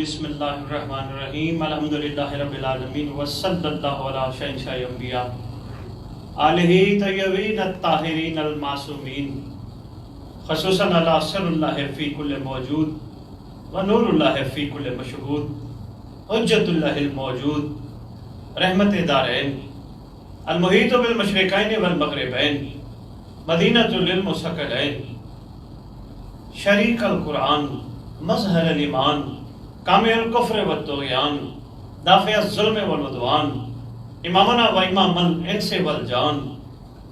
بسم اللہ الرحمن الرحیم الحمدللہ رب العالمین وصلی اللہ علی شہنشاہ انبیاء آلہ طیبین الطاہرین المعصومین خصوصاً علی سر اللہ فی کل موجود و نور اللہ فی کل مشہود حجت اللہ الموجود رحمت دارین المحیط بالمشرقین والمغربین مدینۃ للمثقلین شریک القرآن مظہر الایمان کامل الکفر والطغیان دافع الظلم والعدوان امامنا و امام الانس والجان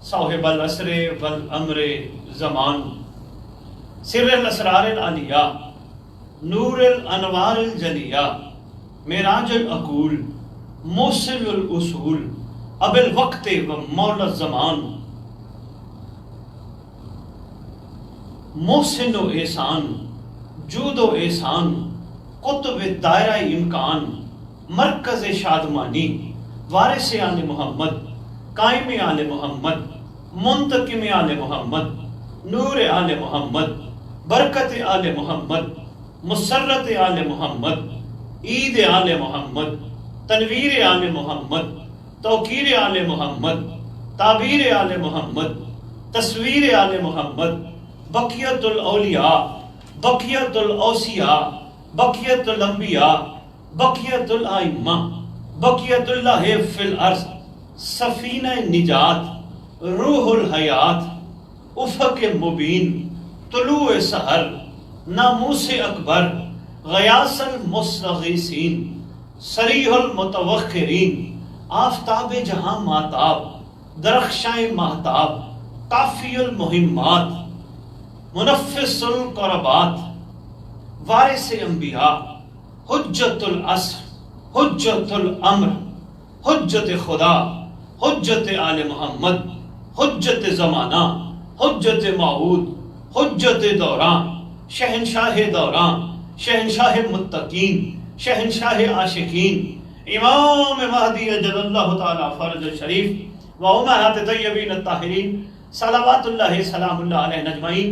صاحب الاسر والامر زمان سر الاسرار العلیہ نور الانوار الجلیہ معراج العقول موصل الاصول اب الوقت و مولا الزمان محسن و احسان جود و احسان قطب دائرہ امکان مرکز شادمانی وارث آل محمد قائم آل محمد منتقم آل محمد نور آل محمد برکت آل محمد مسرت آل محمد عید آل محمد تنویر آل محمد توقیر آل محمد تعبیر آل محمد تصویر آل محمد بقیت الاولیاء بقیت الاوصیاء بقیت الانبیاء بقیت الائمہ بقیت اللہ فی الارض سفینہ نجات روح الحیات افق مبین طلوع سحر ناموس اکبر غیاث المستغیثین صریح المتوخرین آفتاب جہاں ماتاب درخشاں مہتاب کافی المہمات منفس القربات وارث انبیاء حجت العصر حجت الامر حجت خدا حجت آل محمد حجت زمانہ حجت موعود حجت دوران شہنشاہ دوران شہنشاہ متقین شہنشاہ عاشقین امام مہدی اجل اللہ تعالی فرج شریف و امہات طیبین الطاہرین صلوات اللہ سلام اللہ علیہ اجمعین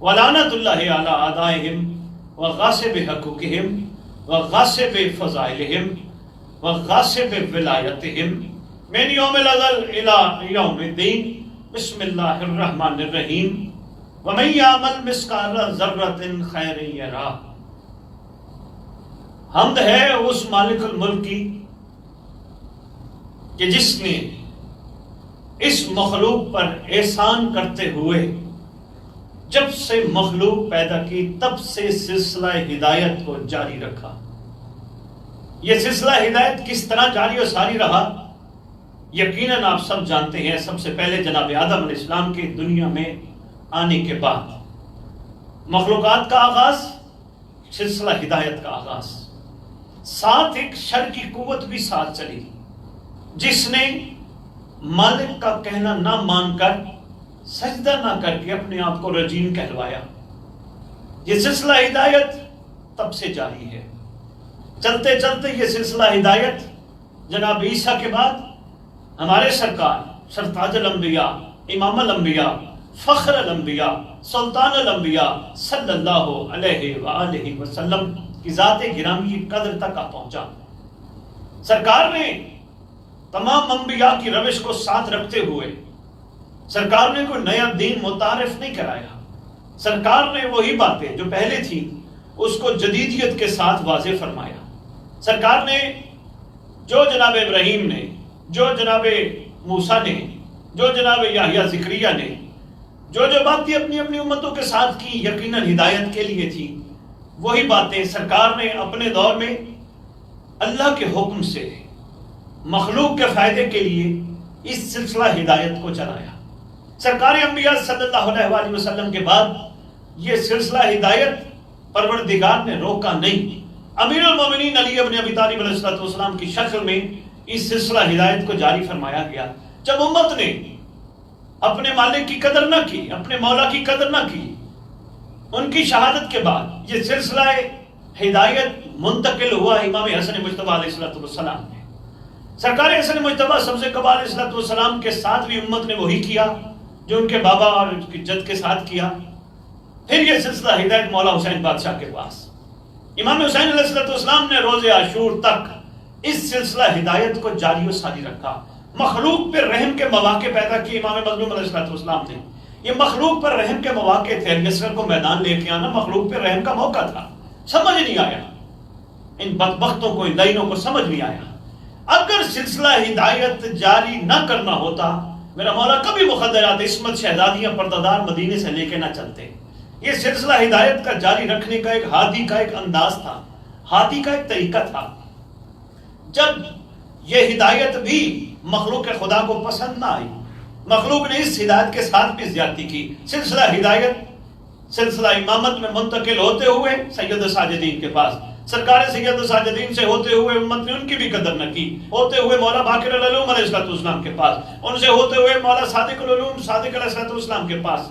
ولعنت اللہ علی اعدائہم وغاصب حقوقہم وغاصب فضائلہم وغاصب ولایتہم من یوم الازل الى یوم الدین بسم اللہ الرحمن الرحیم ومن یعمل مثقال ذرۃ خیر یرہ۔ حمد ہے اس مالک الملک کی کہ جس نے اس مخلوق پر احسان کرتے ہوئے جب سے مخلوق پیدا کی تب سے سلسلہ ہدایت کو جاری رکھا۔ یہ سلسلہ ہدایت کس طرح جاری و ساری رہا یقیناً آپ سب جانتے ہیں۔ سب سے پہلے جناب آدم علیہ السلام کے دنیا میں آنے کے بعد مخلوقات کا آغاز، سلسلہ ہدایت کا آغاز، ساتھ ایک شر کی قوت بھی ساتھ چلی جس نے مالک کا کہنا نہ مان کر سجدہ نہ کر کے اپنے آپ کو رجیم کہلوایا۔ یہ سلسلہ ہدایت تب سے جاری ہے۔ چلتے چلتے یہ سلسلہ ہدایت جناب عیسیٰ کے بعد ہمارے سرکار سرتاج الانبیاء امام الانبیاء فخر الانبیاء سلطان الانبیاء صلی اللہ علیہ وآلہ وسلم کی ذات گرامی کی قدر تک آ پہنچا۔ سرکار نے تمام انبیاء کی روش کو ساتھ رکھتے ہوئے سرکار نے کوئی نیا دین متعارف نہیں کرایا۔ سرکار نے وہی باتیں جو پہلے تھیں اس کو جدیدیت کے ساتھ واضح فرمایا۔ سرکار نے جو جناب ابراہیم نے، جو جناب موسیٰ نے، جو جناب یحییٰ زکریا نے جو باتیں اپنی اپنی امتوں کے ساتھ کی یقیناً ہدایت کے لیے تھی، وہی باتیں سرکار نے اپنے دور میں اللہ کے حکم سے مخلوق کے فائدے کے لیے اس سلسلہ ہدایت کو چلایا۔ سرکار انبیاء صلی اللہ علیہ وآلہ وسلم کے بعد یہ سلسلہ ہدایت پروردگار نے روکا نہیں۔ امیر المومنین علی ابن ابی طالب علیہ السلام کی شکل میں اس سلسلہ ہدایت کو جاری فرمایا گیا۔ جب امت نے اپنے مالک کی قدر نہ کی، اپنے مولا کی قدر نہ کی، ان کی شہادت کے بعد یہ سلسلہ ہدایت منتقل ہوا امام حسن مجتبیٰ علیہ السلام نے۔ سرکار حسن مجتبیٰ سبز قبا علیہ السلام کے ساتھ بھی امت نے وہی کیا جو ان کے بابا اور ان کی جد کے ساتھ کیا۔ پھر یہ سلسلہ ہدایت مولا حسین بادشاہ کے پاس امام حسین علیہ السلام نے روز عاشور تک اس سلسلہ ہدایت کو جاری و ساری رکھا. مخلوق پہ رحم کے مواقع پیدا کیے امام مظلوم علیہ السلام نے. یہ مخلوق پر رحم کے مواقع تھے. علیہ کو میدان لے کے آنا مخلوق پہ رحم کا موقع تھا. سمجھ نہیں آیا ان بدبختوں کو، ان لائنوں کو سمجھ نہیں آیا. اگر سلسلہ ہدایت جاری نہ کرنا ہوتا میرا مولا کبھی مخدرات عصمت شہزادیاں پردہ مدینے سے لے کے نہ چلتے. یہ سلسلہ ہدایت کا جاری رکھنے کا ایک ہادی کا ایک انداز تھا، ہادی کا ایک طریقہ تھا. جب یہ ہدایت بھی مخلوق خدا کو پسند نہ آئی، مخلوق نے اس ہدایت کے ساتھ بھی زیادتی کی. سلسلہ ہدایت سلسلہ امامت میں منتقل ہوتے ہوئے سید ساجدین کے پاس، سرکار سید ساجدین سے ہوتے ہوئے امت نے ان کی بھی قدر نہ کی، ہوتے ہوئے مولا باقر العلوم علیہ السلام کے پاس، ان سے ہوتے ہوئے مولا صادق العلوم صادق علیہ السلام کے پاس.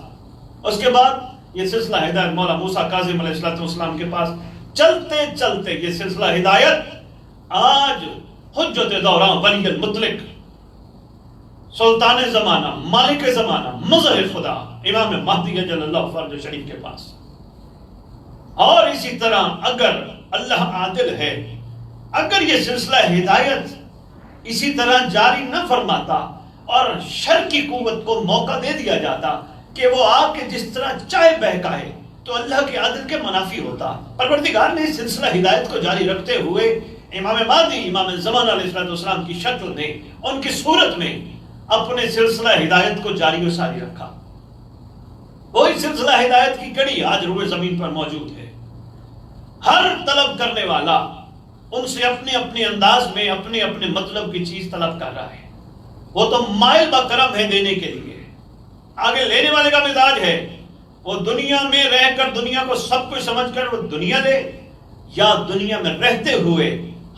اس کے بعد یہ سلسلہ ہدایت مولا موسیٰ کاظم علیہ السلام کے پاس. چلتے چلتے یہ سلسلہ ہدایت آج حجت دوران ولی المطلق سلطان زمانہ مالک زمانہ مظہر خدا امام مہدی جل اللہ فرج شریف کے پاس. اور اسی طرح اگر اللہ عادل ہے، اگر یہ سلسلہ ہدایت اسی طرح جاری نہ فرماتا اور شر کی قوت کو موقع دے دیا جاتا کہ وہ آ کے جس طرح چائے بہکائے تو اللہ کے عدل کے منافی ہوتا. پروردگار نے اس سلسلہ ہدایت کو جاری رکھتے ہوئے امام مہدی امام زمانہ علیہ السلام کی شکل میں، ان کی صورت میں اپنے سلسلہ ہدایت کو جاری و ساری رکھا. وہی سلسلہ ہدایت کی کڑی آج روئے زمین پر موجود ہے. ہر طلب کرنے والا ان سے اپنے اپنے انداز میں اپنے اپنے مطلب کی چیز طلب کر رہا ہے. وہ تو مائل بکرم ہے دینے کے لیے، آگے لینے والے کا مزاج ہے وہ دنیا میں رہ کر دنیا کو سب کچھ سمجھ کر وہ دنیا لے، یا دنیا میں رہتے ہوئے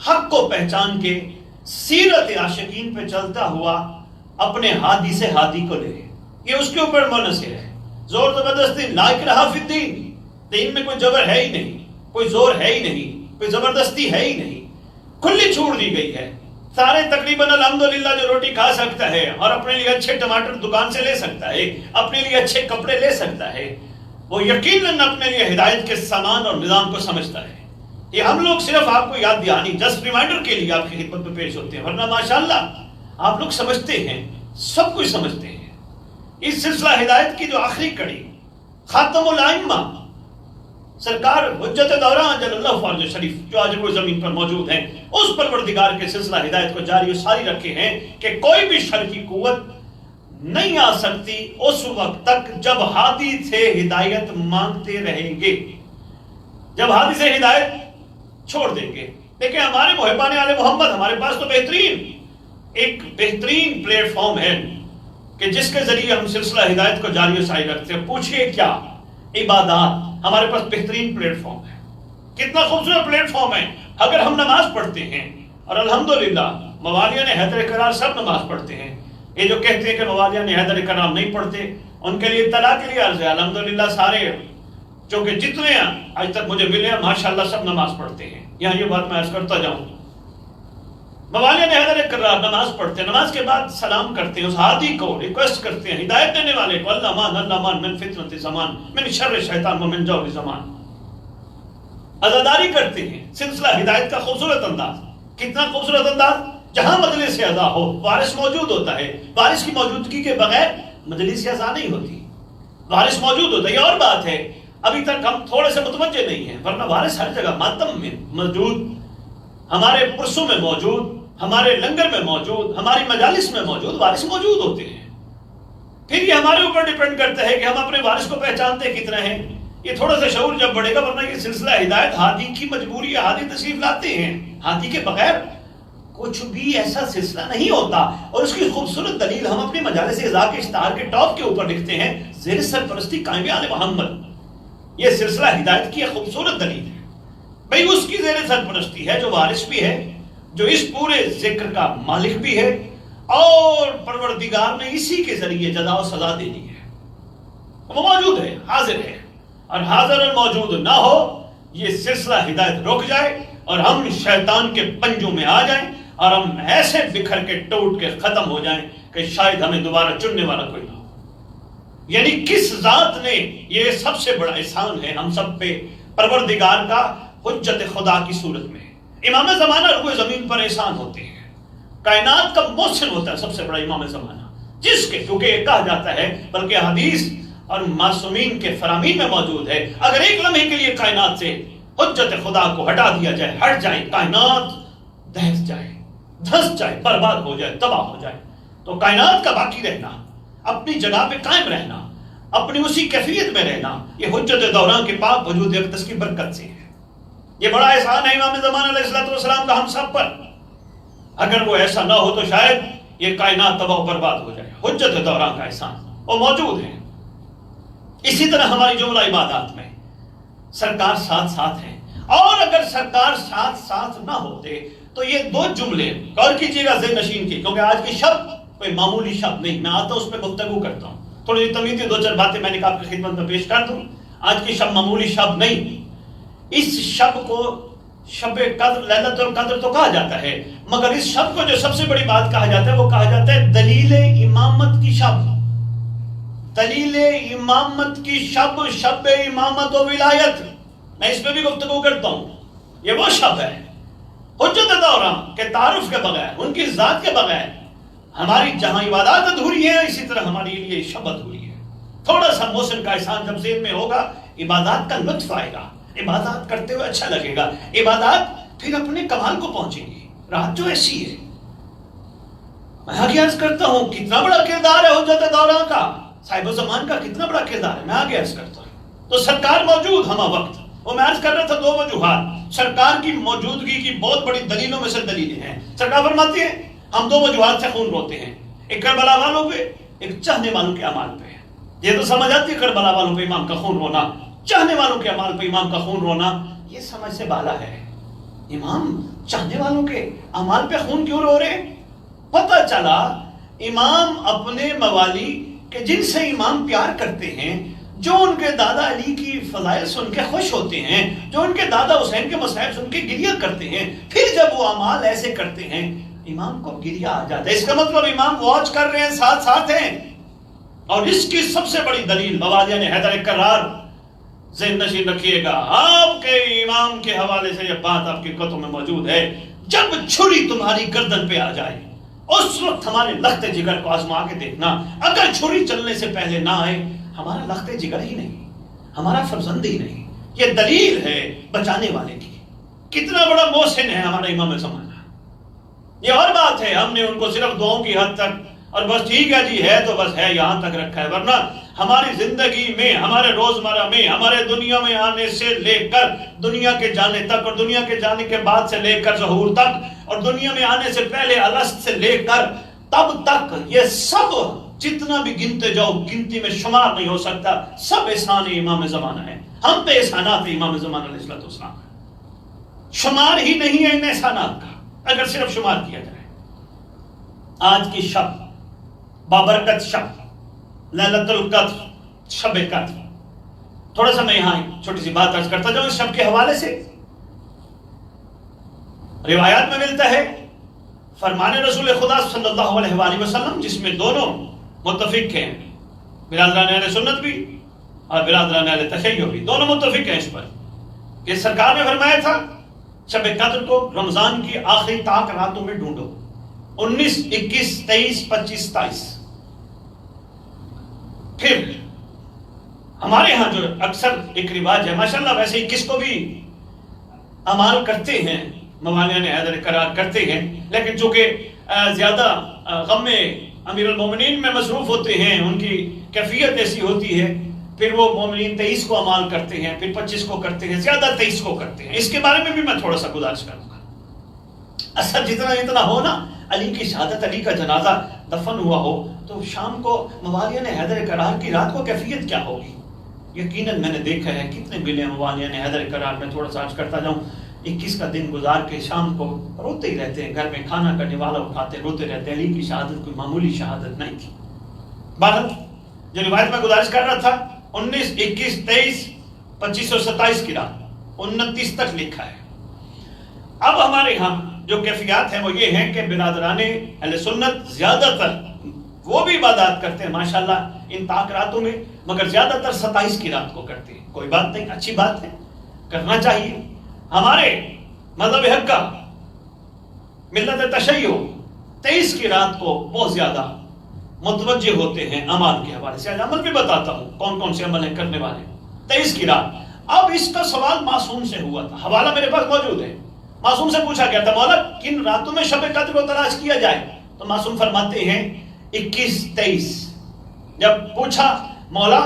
حق کو پہچان کے سیرت عاشقین پہ چلتا ہوا اپنے ہادی سے ہادی کو لے. یہ اس کے اوپر منحصر ہے. زور زبردستی لا اکراہ فی الدین، دین میں کوئی جبر ہے ہی نہیں، کوئی زور ہے ہی نہیں، کوئی زبردستی ہے ہی نہیں، کھلی چھوڑ دی گئی ہے. سارے تقریباً الحمدللہ جو روٹی کھا سکتا ہے اور اپنے لیے اچھے ٹماٹر دکان سے لے سکتا ہے، اپنے لیے اچھے کپڑے لے سکتا ہے، وہ یقیناً اپنے لیے ہدایت کے سامان اور نظام کو سمجھتا ہے. یہ ہم لوگ صرف آپ کو یاد دہانی جسٹ ریمائنڈر کے لیے آپ کی خدمت میں پیش ہوتے ہیں، ورنہ ماشاءاللہ آپ لوگ سمجھتے ہیں، سب کچھ سمجھتے ہیں. اس سلسلہ ہدایت کی جو آخری کڑی خاتم الائمہ سرکار حجت دوران جل اللہ فرج شریف جو آج روئے زمین پر موجود ہیں، اس پروردگار کے سلسلہ ہدایت کو جاری و ساری رکھے ہیں کہ کوئی بھی شر کی قوت نہیں آ سکتی اس وقت تک جب ہادی سے ہدایت مانگتے رہیں گے. جب ہادی سے ہدایت چھوڑ دیں گے. دیکھیں ہمارے محبان آل محمد، ہمارے پاس تو ایک بہترین پلیٹ فارم ہے کہ جس کے ذریعے ہم سلسلہ ہدایت کو جاری و ساری رکھتے ہیں. پوچھئے کیا؟ عبادات. ہمارے پاس بہترین پلیٹ فارم ہے. کتنا خوبصورت پلیٹ فارم ہے. اگر ہم نماز پڑھتے ہیں اور الحمدللہ موالیہ نے حیدر کرار سب نماز پڑھتے ہیں. یہ جو کہتے ہیں کہ موالیہ نے حیدر کرار نہیں پڑھتے، ان کے لیے اطلاع کے لیے عرض ہے الحمدللہ سارے چونکہ جتنے آج تک مجھے ملے ہیں ماشاءاللہ سب نماز پڑھتے ہیں. یہاں یہ بات میں عرض کرتا جاؤں، موالیہ نے حیدر کرار نماز پڑھتے ہیں، نماز کے بعد سلام کرتے ہیں، اس ہادی کو ریکویسٹ کرتے ہیں، ہدایت دینے والے کو اللہ مان من فتنۃ زمان من شر شیطان ومن جور زمان. عزاداری کرتے ہیں. سلسلہ ہدایت کا خوبصورت انداز. کتنا خوبصورت انداز. جہاں مجلس اذا ہو وارث موجود ہوتا ہے. وارث کی موجودگی کے بغیر مجلس اذا نہیں ہوتی. وارث موجود ہوتا ہے. یہ اور بات ہے ابھی تک ہم تھوڑے سے متوجہ نہیں ہیں، ورنہ وارث ہر جگہ ماتم میں موجود، ہمارے پرسوں میں موجود، ہمارے لنگر میں موجود، ہماری مجالس میں موجود وارث موجود ہوتے ہیں. پھر یہ ہمارے اوپر ڈیپینڈ کرتا ہے کہ ہم اپنے وارث کو پہچانتے کتنا ہیں. یہ تھوڑا سا شعور جب بڑھے گا، ورنہ یہ سلسلہ ہدایت ہادی کی مجبوری ہے. ہادی تشریف لاتے ہیں، ہادی کے بغیر کچھ بھی ایسا سلسلہ نہیں ہوتا. اور اس کی خوبصورت دلیل ہم اپنی مجالس اعزاء کے اشتہار کے ٹاپ کے اوپر لکھتے ہیں، زیر سرپرستی قائم آل محمد. یہ سلسلہ ہدایت کی ایک خوبصورت دلیل ہے. بھئی اس کی زیر سرپرستی ہے جو وارث بھی ہے، جو اس پورے ذکر کا مالک بھی ہے، اور پروردگار نے اسی کے ذریعے جزا و سزا دینی ہے. وہ موجود ہے، حاضر ہے. اور حاضر اور موجود نہ ہو یہ سلسلہ ہدایت رک جائے اور ہم شیطان کے پنجوں میں آ جائیں اور ہم ایسے بکھر کے ٹوٹ کے ختم ہو جائیں کہ شاید ہمیں دوبارہ چننے والا کوئی نہ ہو. یعنی کس ذات نے، یہ سب سے بڑا احسان ہے ہم سب پہ پروردگار کا، حجت خدا کی صورت میں امام زمانہ روئے زمین پر احسان ہوتے ہیں. کائنات کا محسن ہوتا ہے سب سے بڑا امام زمانہ، جس کے کیونکہ یہ کہا جاتا ہے، بلکہ حدیث اور معصومین کے فرامین میں موجود ہے، اگر ایک لمحے کے لیے کائنات سے حجت خدا کو ہٹا دیا جائے، ہٹ جائے، کائنات دہس جائے، دھس جائے، برباد ہو جائے، تباہ ہو جائے، تو کائنات کا باقی رہنا، اپنی جگہ پہ قائم رہنا، اپنی اسی کیفیت میں رہنا، یہ حجت دوران کے پاک وجود اقدس کی برکت سے ہے. یہ بڑا احسان ہے امام زمانہ علیہ السلام کا ہم سب پر. اگر وہ ایسا نہ ہو تو شاید یہ کائنات تباہ و برباد ہو جائے. حجت دوران کا احسان وہ موجود ہے. اسی طرح ہماری جملہ عبادات میں سرکار ساتھ ساتھ ہیں، اور اگر سرکار ساتھ ساتھ نہ ہوتے تو یہ دو جملے غور کیجیے گا ذہن نشین کی، کیونکہ آج کی شب کوئی معمولی شب نہیں، میں آتا ہوں اس پہ گفتگو کرتا ہوں، تھوڑی تمیزی دو چار باتیں میں نے آپ کی خدمت میں پیش کر دوں. آج کی شب معمولی شب نہیں. اس شب کو شب قدر، لیلۃ القدر تو کہا جاتا ہے، مگر اس شب کو جو سب سے بڑی بات کہا جاتا ہے وہ کہا جاتا ہے دلیل امامت کی شب. دلیل امامت کی شب، شب امامت و ولایت. میں اس پہ بھی گفتگو کرتا ہوں. یہ وہ شب ہے حجت دوران کے تعارف کے بغیر، ان کی ذات کے بغیر ہماری جہاں عبادات ادھوری ہیں، اسی طرح ہماری لیے شب ادھوری ہے. تھوڑا سا موسم کا احسان جب ذہن میں ہوگا، عبادات کا لطف آئے گا، عبادات کرتے ہوئے اچھا لگے گا، عبادات پھر اپنے کمال کو پہنچیں گی. رات جو ایسی ہے، میں آگے عرض کرتا ہوں کتنا بڑا کردار ہے حجت دوران کا، صاحب زمان کا کتنا بڑا کردار ہے. میں آگے عرض کرتا ہوں تو سرکار موجود ہمہ وقت. وہ میں عرض کر رہا تھا دو وجوہات سرکار کی موجودگی کی بہت بڑی دلیلوں میں سے دلیلیں ہیں. سرکار فرماتے ہیں ہم دو وجوہات سے خون روتے ہیں، ایک کربلا والوں پہ، ایک چاہنے والوں کے اعمال پہ. یہ تو سمجھ آتی ہے کربلا والوں پہ امام کا خون رونا، چاہنے والوں کے اعمال پہ امام کا خون رونا، یہ سمجھ سے بالا ہے. امام چاہنے والوں کے اعمال پہ خون کیوں رو رہے؟ پتہ چلا امام اپنے موالی کہ جن سے امام پیار کرتے ہیں، جو ان کے دادا علی کی فضائل سن کے خوش ہوتے ہیں، جو ان کے دادا حسین کے مصائب سن کے گریہ کرتے ہیں، پھر جب وہ اعمال ایسے کرتے ہیں امام کو گریہ آ جاتا ہے. اس کا مطلب امام واچ کر رہے ہیں، ساتھ ساتھ ہیں. اور اس کی سب سے بڑی دلیل موالیہ نے حیدر کرار ذہن نشین رکھیے گا، آپ کے امام کے حوالے سے یہ بات آپ کی قطعوں میں موجود ہے. جب چھری تمہاری گردن پہ آ جائے اس وقت ہمارے لخت جگر کو آزما کے دیکھنا. اگر چھری چلنے سے پہلے نہ آئے ہمارا لخت جگر ہی نہیں، ہمارا فرزند ہی نہیں. یہ دلیل ہے بچانے والے کی. کتنا بڑا محسن ہے ہمارا امام زمانہ. یہ اور بات ہے ہم نے ان کو صرف دعاؤں کی حد تک اور بس ٹھیک ہے جی ہے تو بس ہے یہاں تک رکھا ہے، ورنہ ہماری زندگی میں، ہمارے روزمرہ میں، ہمارے دنیا میں آنے سے لے کر دنیا کے جانے تک، اور دنیا کے جانے کے بعد سے لے کر ظہور تک، اور دنیا میں آنے سے پہلے الست سے لے کر تب تک، یہ سب جتنا بھی گنتے جاؤ گنتی میں شمار نہیں ہو سکتا. سب احسان امام زمانہ ہے. ہم پہ احسانات امام زمانہ علیہ السلام کا شمار ہی نہیں ہے ان احسانات کا اگر صرف شمار کیا جائے. آج کی شب بابرکت شب، لیلۃ القدر، شب قدر. تھوڑا سا میں یہاں چھوٹی سی بات عرض کرتا جاؤں اس شب کے حوالے سے. روایات میں ملتا ہے فرمان رسول خدا صلی اللہ علیہ وآلہ وسلم، جس میں دونوں متفق ہیں، برادران اہل سنت بھی اور برادران اہل تشیع بھی، دونوں متفق ہیں اس پر کہ سرکار نے فرمایا تھا شب قدر کو رمضان کی آخری طاق راتوں میں ڈھونڈو، 19، 21، 23، 25، 27. پھر ہمارے ہاں جو اکثر ایک رواج ہے، ماشاءاللہ ویسے ہی کس کو بھی اعمال کرتے ہیں، موالیہ نے حیدر قرار کرتے ہیں، لیکن چونکہ زیادہ غم امیر المومنین میں مصروف ہوتے ہیں، ان کی کیفیت ایسی ہوتی ہے، پھر وہ مومنین 23 کو اعمال کرتے ہیں، پھر 25 کو کرتے ہیں، زیادہ 23 کو کرتے ہیں. اس کے بارے میں بھی میں تھوڑا سا گزارش کروں گا. اصل جتنا ہو نا، علی کی شہادت، علی کا جنازہ دفن ہوا ہو تو شام کو موالیہ نے حیدر قرار کی رات کو کیفیت کیا ہوگی. یقیناً میں نے دیکھا ہے کتنے ملے موالیہ نے حیدر قرار. میں تھوڑا سا عرض کرتا جاؤں، 21 کا دن گزار کے شام کو روتے ہی رہتے ہیں، گھر میں کھانا کا نوالا اٹھاتے روتے رہتے ہیں. علی کی شہادت کوئی معمولی شہادت نہیں تھی. بہرحال جو روایت میں گزارش کر رہا تھا، 19، 21، 23، 25 اور 27 کی رات، 29 تک لکھا ہے. اب ہمارے ہاں جو کیفیات ہیں وہ یہ ہیں کہ برادران اہل سنت زیادہ تر وہ بھی عبادات کرتے ہیں ماشاءاللہ ان طاق راتوں میں، مگر زیادہ تر 27 کی رات کو کرتے ہیں. کوئی بات نہیں، اچھی بات ہے، کرنا چاہیے. ہمارے مذہب حق کا ملت تشیع 23 کی رات کو بہت زیادہ متوجہ ہوتے ہیں عمل کے حوالے سے. آج عمل بھی بتاتا ہوں کون کون سے عمل ہیں کرنے والے. 23 کی رات. اب اس کا سوال معصوم سے ہوا تھا, حوالہ میرے پاس موجود ہے. معصوم سے پوچھا گیا تھا مولا کن راتوں میں شب قدر کو تلاش کیا جائے؟ تو معصوم فرماتے ہیں 21 23. جب پوچھا مولا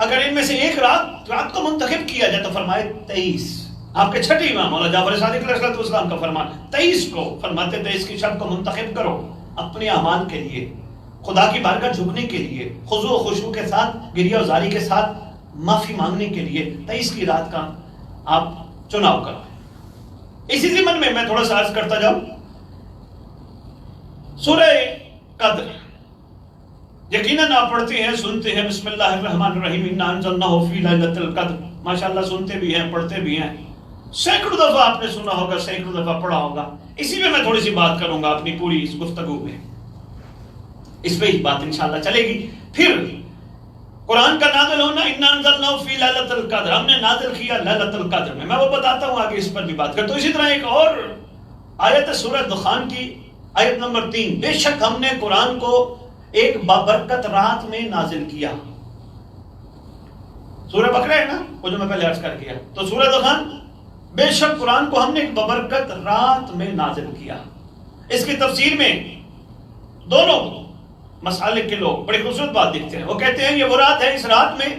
اگر ان میں سے ایک رات کو منتخب کیا جائے تو فرمائے 23. آپ کے چھٹے امام مولا جعفر صادق علیہ السلام کا فرمان 23 کو. فرماتے 23 کی شب کو منتخب کرو اپنے اعمال کے لیے, خدا کی بارگاہ جھکنے کے لیے, خضوع و خشوع کے ساتھ, گریہ و زاری کے ساتھ معافی مانگنے کے لیے 23 کی رات کا آپ چناؤ کرو. اسی ضمن میں تھوڑا سا عرض کرتا جاؤں. سورہ قدر یقیناً آپ پڑھتے ہیں سنتے ہیں, بسم اللہ الرحمن الرحیم انا انزلناہ فی لیلۃ القدر. ماشاءاللہ سنتے بھی ہیں پڑھتے بھی ہیں, سینکڑوں دفعہ آپ نے سنا ہوگا, سینکڑوں دفعہ پڑھا ہوگا. اسی میں تھوڑی سی بات کروں گا اپنی پوری اس گفتگو میں, اس پہ ہی بات انشاءاللہ چلے گی. پھر قرآن کا نازل ہونا, انا انزلناہ فی لیلۃ القدر, ہم نے نازل کیا لیلۃ القدر میں. میں وہ بتاتا ہوں آگے, اس پر بھی بات کرتا ہوں. اسی طرح ایک اور آیت سورہ دخان کی آیت نمبر 3, بے شک ہم نے قرآن کو ایک بابرکت رات میں نازل کیا. سورہ بقرہ ہے نا وہ جو میں پہلے عرض کر کیا. تو سورہ دخان, بے شک قرآن کو ہم نے ایک بابرکت رات میں نازل کیا. اس کی تفسیر میں دونوں مسالک کے لوگ بڑی خوبصورت بات دیکھتے ہیں. وہ کہتے ہیں یہ وہ رات ہے, اس رات میں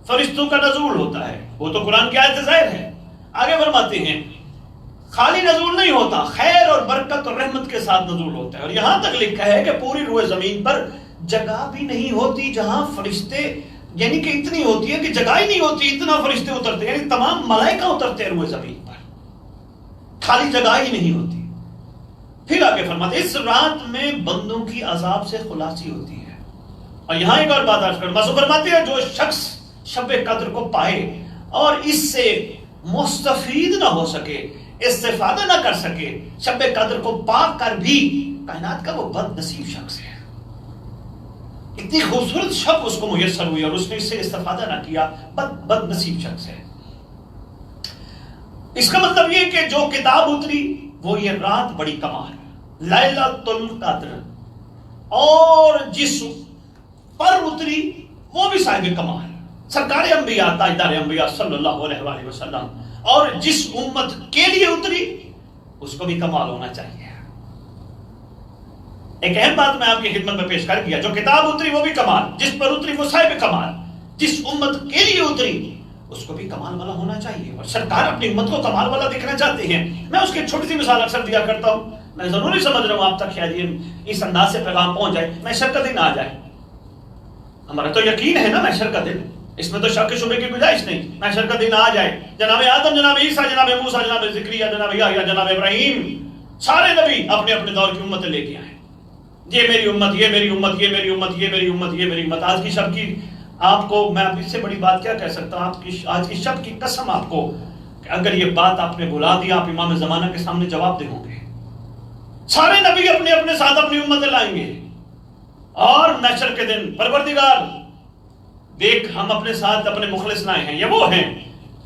فرشتوں کا نزول ہوتا ہے. وہ تو قرآن کی آیت ظاہر ہے. آگے فرماتے ہیں خالی نزول نہیں ہوتا, خیر اور برکت اور رحمت کے ساتھ نزول ہوتا ہے. اور یہاں تک لکھا ہے کہ پوری روئے زمین پر جگہ بھی نہیں ہوتی جہاں فرشتے, یعنی کہ اتنی ہوتی ہے کہ جگہ ہی نہیں ہوتی, اتنا فرشتے اترتے, یعنی تمام ملائکہ اترتے ہیں روئے زمین پر, خالی جگہ ہی نہیں ہوتی. پھر آگے فرماتے اس رات میں بندوں کی عذاب سے خلاصی ہوتی ہے. اور یہاں ایک اور بات عرض کروں, معصوم فرماتے ہیں جو شخص شب قدر کو پائے اور اس سے مستفید نہ ہو سکے, استفادہ نہ کر سکے, شب قدر کو پا کر بھی, کائنات کا وہ بد نصیب شخص ہے. اتنی خوبصورت شب اس کو میسر ہوئی اور اس نے اس سے استفادہ نہ کیا, بد نصیب شخص ہے. اس کا مطلب یہ کہ جو کتاب اتری وہ یہ رات بڑی کمال, لیلۃ القدر, اور جس پر اتری وہ بھی صاحب کمال, سرکار انبیاء تاجدار انبیاء صلی اللہ علیہ وآلہ وسلم, اور جس امت کے لیے اتری اس کو بھی کمال ہونا چاہیے. ایک اہم بات میں آپ کی خدمت میں پیش کر دیا, جو کتاب اتری وہ بھی کمال, جس پر اتری وہ صاحب کمال, جس امت کے لیے اتری اس کو بھی کمال والا ہونا چاہیے. اور سرکار اپنی امت کو کمال والا دیکھنا چاہتے ہیں. میں اس کی چھوٹی سی مثال اکثر دیا کرتا ہوں, میں ضروری سمجھ رہا ہوں آپ تک شاید یہ اس انداز سے پیغام پہنچ جائے. محشر کا دن آ جائے, ہمارا تو یقین ہے نا محشر کا دن, اس میں تو شک شبے کی گنجائش نہیں. محشر کا دن آ جائے, جناب آدم, جناب عیسیٰ, جناب موسیٰ, جناب زکریا, جناب یحییٰ, جناب ابراہیم, سارے نبی اپنے اپنے دور کی امتیں لے کے آئے. یہ میری امت, یہ میری امت, یہ میری امت, یہ میری امت, یہ میری امت. آج کی شب کی آپ کو میں اس سے بڑی بات کیا کہہ سکتا ہوں, آج کی شب کی قسم آپ کو, کہ اگر یہ بات آپ نے بلا دی آپ امام زمانہ کے سامنے جواب دے ہوں گے. سارے نبی اپنے اپنے ساتھ اپنی امتیں لائیں گے, اور محشر کے دن پروردگار دیکھ ہم اپنے ساتھ اپنے مخلص لائے ہیں, یہ وہ ہیں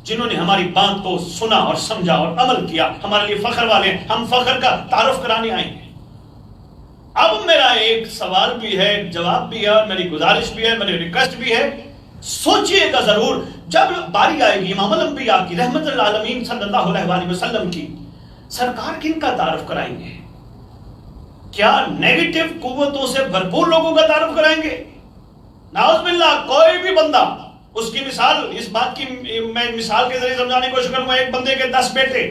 جنہوں نے ہماری بات کو سنا اور سمجھا اور عمل کیا. ہمارے لیے فخر والے ہیں, ہم فخر کا تعارف کرانے آئے ہیں. اب میرا ایک سوال بھی ہے, ایک جواب بھی ہے, اور میری گزارش بھی ہے, میری ریکویسٹ بھی ہے, سوچئے گا ضرور جب باری آئے گی امام الانبیاء کی رحمت للعالمین صلی اللہ علیہ وآلہ وسلم کی, سرکار کن کا تعارف کرائیں گے؟ کیا نیگیٹو قوتوں سے بھرپور لوگوں کا تعارف کرائیں گے؟ نعوذ باللہ. کوئی بھی بندہ, اس کی مثال, اس بات کی میں مثال کے ذریعے سمجھانے کی کوشش کروں گا. ایک بندے کے 10 بیٹے,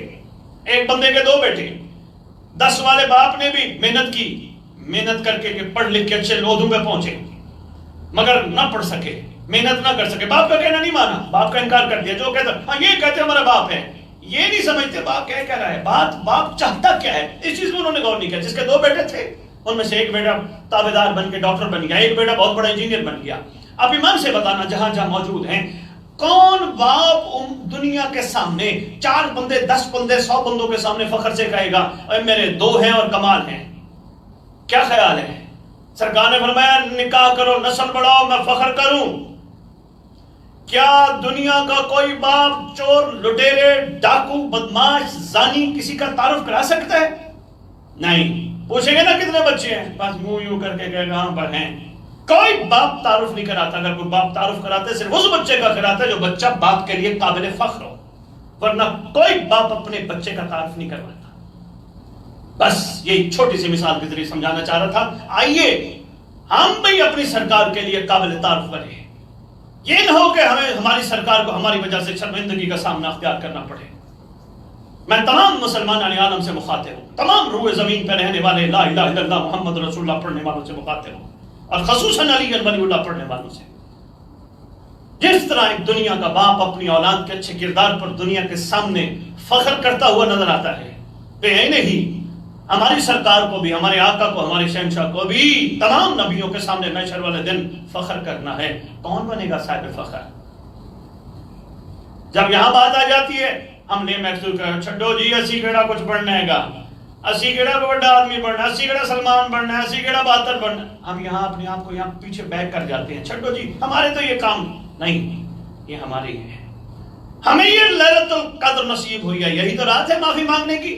ایک بندے کے 2 بیٹے, 10 والے باپ نے بھی محنت کی, محنت کر کے پڑھ لکھ کے اچھے عہدوں پہ پہنچے, مگر نہ پڑھ سکے, محنت نہ کر سکے. باپ کا کہنا نہیں مانا, باپ کا انکار کر دیا. جو کہتا ہاں یہ کہتے ہمارا باپ ہے, یہ نہیں سمجھتے باپ کہہ رہا ہے, باپ چاہتا کیا ہے, اس چیز میں انہوں نے غور نہیں کیا. جس کے 2 بیٹے تھے ان میں سے ایک بیٹا تابعدار بن کے ڈاکٹر بن گیا, ایک بیٹا بہت بڑا انجینئر بن گیا. آپ ایمان سے بتانا جہاں جہاں موجود ہیں, کون باپ دنیا کے سامنے 4 بندے, 10 بندے, 100 بندوں کے سامنے فخر سے کہے گا اے میرے 2 ہیں اور کمال ہیں؟ کیا خیال ہے؟ سرکار نے فرمایا نکاح کرو, نسل بڑھاؤ, میں فخر کروں. کیا دنیا کا کوئی باپ چور، لٹیرے، ڈاکو، بدماش، زانی کسی کا تعارف کرا سکتا ہے؟ نہیں۔ پوچھیں گے نا کتنے بچے ہیں، بس منہ یوں کر کے کہے گا ہاں پر ہیں۔ کوئی باپ تعارف نہیں کراتا۔ اگر کوئی باپ تعارف کراتا ہے صرف اس بچے کا کراتا ہے جو بچہ باپ کے لیے قابل فخر ہو، ورنہ کوئی باپ اپنے بچے کا تعارف نہیں کرواتا۔ بس یہی چھوٹی سی مثال کے ذریعے سمجھانا چاہ رہا تھا۔ آئیے ہم بھی اپنی سرکار کے لیے قابل تعارف بنے۔ یہ نہ ہو کہ ہمیں ہماری سرکار کو ہماری وجہ سے شرمندگی کا سامنا اختیار کرنا پڑے۔ میں تمام مسلمان عالم سے مخاطب ہوں، تمام روئے زمین پہ رہنے والے لا الہ الا اللہ محمد رسول اللہ پڑھنے والوں سے مخاطب ہوں، اور خصوصاً علی ولی اللہ پڑھنے والوں سے۔ جس طرح ایک دنیا کا باپ اپنی اولاد کے اچھے کردار پر دنیا کے سامنے فخر کرتا ہوا نظر آتا ہے، بے نہیں ہماری سرکار کو بھی، ہمارے آقا کو، ہمارے شہنشاہ کو بھی تمام نبیوں کے سامنے محشر والے دن فخر کرنا ہے۔ کون بنے گا صاحب فخر؟ جب یہاں بات آ جاتی ہے ہم نے محسوس کر چھڈو جی اسی کیڑا کچھ بننا ہے گا، اسی کیڑا کو بڑا آدمی بننا ہے، اسی کیڑا سلمان بننا ہے، اسی کیڑا بہتر بننا ہے۔ ہم یہاں اپنے آپ کو یہاں پیچھے بیک کر جاتے ہیں، چھڈو جی ہمارے تو یہ کام نہیں، یہ ہماری ہے، ہمیں یہ لیلۃ القدر نصیب ہوئی ہے، یہی تو رات ہے معافی مانگنے کی۔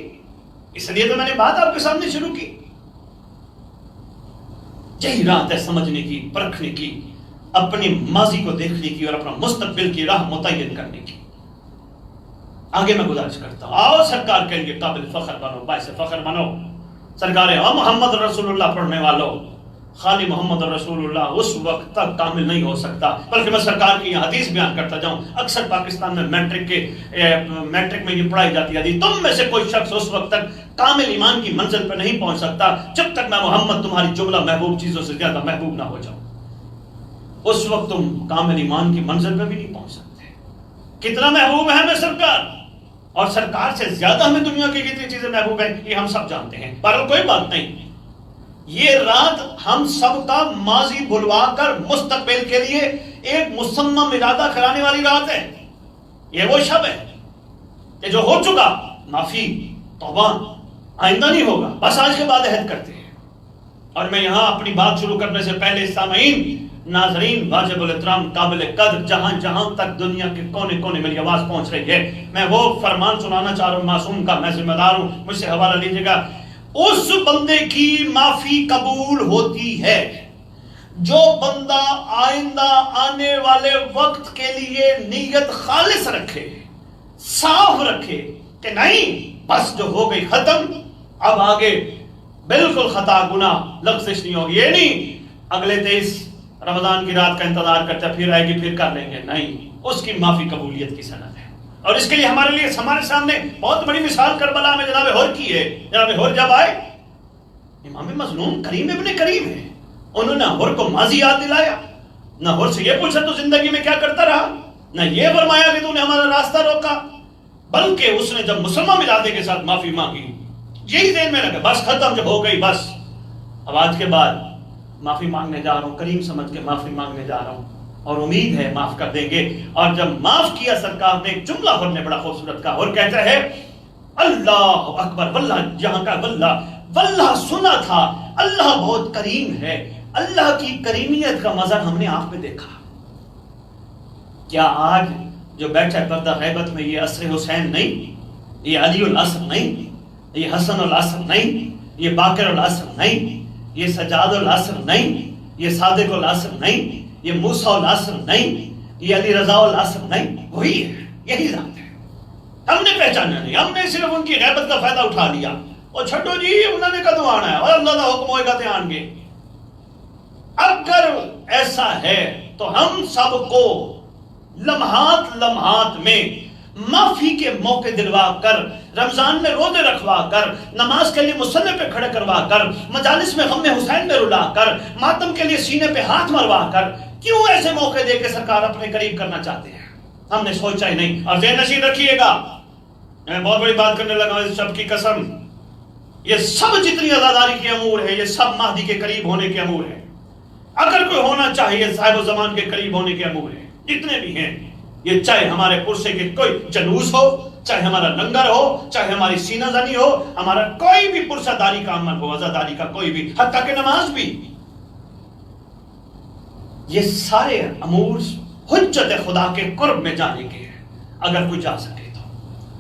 اس لیے تو میں نے بات آپ کے سامنے شروع کی، یہی رات ہے سمجھنے کی، پرکھنے کی، اپنی ماضی کو دیکھنے کی اور اپنا مستقبل کی راہ متعین کرنے کی۔ آگے میں گزارش کرتا ہوں، آؤ سرکار کے لیے قابل فخر بنو، باعث فخر بنو۔ سرکار محمد رسول اللہ پڑھنے والوں، خالی محمد رسول اللہ اس وقت تک کامل نہیں ہو سکتا، بلکہ میں سرکار کی یہ حدیث بیان کرتا جاؤں۔ اکثر پاکستان میں میٹرک میں یہ پڑھائی جاتی ہے، تم میں سے کوئی شخص اس وقت تک کامل ایمان کی منزل پہ نہیں پہنچ سکتا جب تک میں محمد تمہاری جملہ محبوب چیزوں سے زیادہ محبوب نہ ہو جاؤں۔ اس وقت تم کامل ایمان کی منزل پہ بھی نہیں پہنچ سکتے۔ کتنا محبوب ہے ہمیں سرکار، اور سرکار سے زیادہ ہمیں دنیا کی کتنی چیزیں محبوب ہیں یہ ہم سب جانتے ہیں، پر کوئی بات نہیں۔ یہ رات ہم سب کا ماضی بھلوا کر مستقبل کے لیے ایک مصمم ارادہ کرانے والی رات ہے۔ یہ وہ شب ہے کہ جو ہو چکا معافی، توبہ، آئندہ نہیں ہوگا، بس آج کے بعد عہد کرتے ہیں۔ اور میں یہاں اپنی بات شروع کرنے سے پہلے سامعین، ناظرین، واجب الاحترام، قابل قدر، جہاں جہاں تک دنیا کے کونے کونے میری آواز پہنچ رہی ہے، میں وہ فرمان سنانا چاہ رہا ہوں معصوم کا، میں ذمہ دار ہوں، مجھ سے حوالہ لیجیے گا۔ اس بندے کی معافی قبول ہوتی ہے جو بندہ آئندہ آنے والے وقت کے لیے نیت خالص رکھے، صاف رکھے کہ نہیں بس جو ہو گئی ختم، اب آگے بالکل خطا گناہ لغزش نہیں ہوگی۔ یہ نہیں اگلے 23 رمضان کی رات کا انتظار کرتے پھر آئے گی پھر کر لیں گے، نہیں، اس کی معافی قبولیت کی سند ہے۔ اور اس کے لیے ہمارے سامنے بہت بڑی مثال کربلا میں جناب ہور کی ہے۔ جناب ہور جب آئے، امام مظلوم کریم ابن کریم ہے، انہوں نے ہور کو ماضی یاد دلایا، نہ ہور سے یہ پوچھا تو زندگی میں کیا کرتا رہا، نہ یہ فرمایا کہ تو نے ہمارا راستہ روکا، بلکہ اس نے جب مسلمان ارادے کے ساتھ معافی مانگی، یہی ذہن میں رکھا بس ختم، جب ہو گئی بس، اب آج کے بعد معافی مانگنے جا رہا ہوں، کریم سمجھ کے معافی مانگنے جا رہا ہوں، اور امید ہے معاف کر دیں گے۔ اور جب معاف کیا سرکار نے ایک جملہ ہور نے بڑا خوبصورت کہا، اور کہتا ہے اللہ اکبر، واللہ جہاں کا واللہ سنا تھا اللہ بہت کریم ہے، اللہ کی کریمیت کا مظہر ہم نے آپ میں دیکھا۔ کیا آج جو بیٹھا پردہ غیبت میں یہ عصر حسین نہیں، یہ علی العصر نہیں، یہ حسن العصر نہیں، یہ باقر العصر نہیں، یہ سجاد العصر نہیں، یہ صادق العصر نہیں، یہ موسیٰ العصر نہیں، یہ علی رضا العصر نہیں، وہی ہے، یہی ذات ہے۔ ہم نے پہچانا نہیں، ہم نے صرف ان کی غیبت کا فائدہ اٹھا لیا، اور چھٹو جی انہوں نے کدو آنا ہے اور اللہ کا حکم ہوئے گا تے آن گے۔ اگر ایسا ہے تو ہم سب کو لمحات میں معافی کے موقع دلوا کر، رمضان میں روزے رکھوا کر، نماز کے لیے مصلی پہ کھڑے کروا کر، مجالس میں غم حسین میں رلا کر، ماتم کے لیے سینے پہ ہاتھ مروا کر، کیوں ایسے موقع دے کے سرکار اپنے قریب کرنا چاہتے ہیں؟ ہم نے سوچا ہی نہیں۔ اور ذہن نشین رکھیے گا، میں بہت بڑی بات کرنے لگا اس شب کی قسم، یہ سب جتنی عزاداری کے امور ہے، یہ سب مہدی کے قریب ہونے کے امور ہے۔ اگر کوئی ہونا چاہیے صاحب و زمان کے قریب ہونے کے امور ہیں، جتنے بھی ہیں، یہ چاہے ہمارے پرسے کے کوئی جلوس ہو، چاہے ہمارا لنگر ہو، چاہے ہماری سینہ زنی ہو، ہمارا کوئی بھی پرسہ داری کا عمل ہو، عزاداری کا کوئی بھی، حتیٰ کہ نماز بھی، یہ سارے امور حجت خدا کے قرب میں جانے کے ہیں، اگر کوئی جا سکے تو۔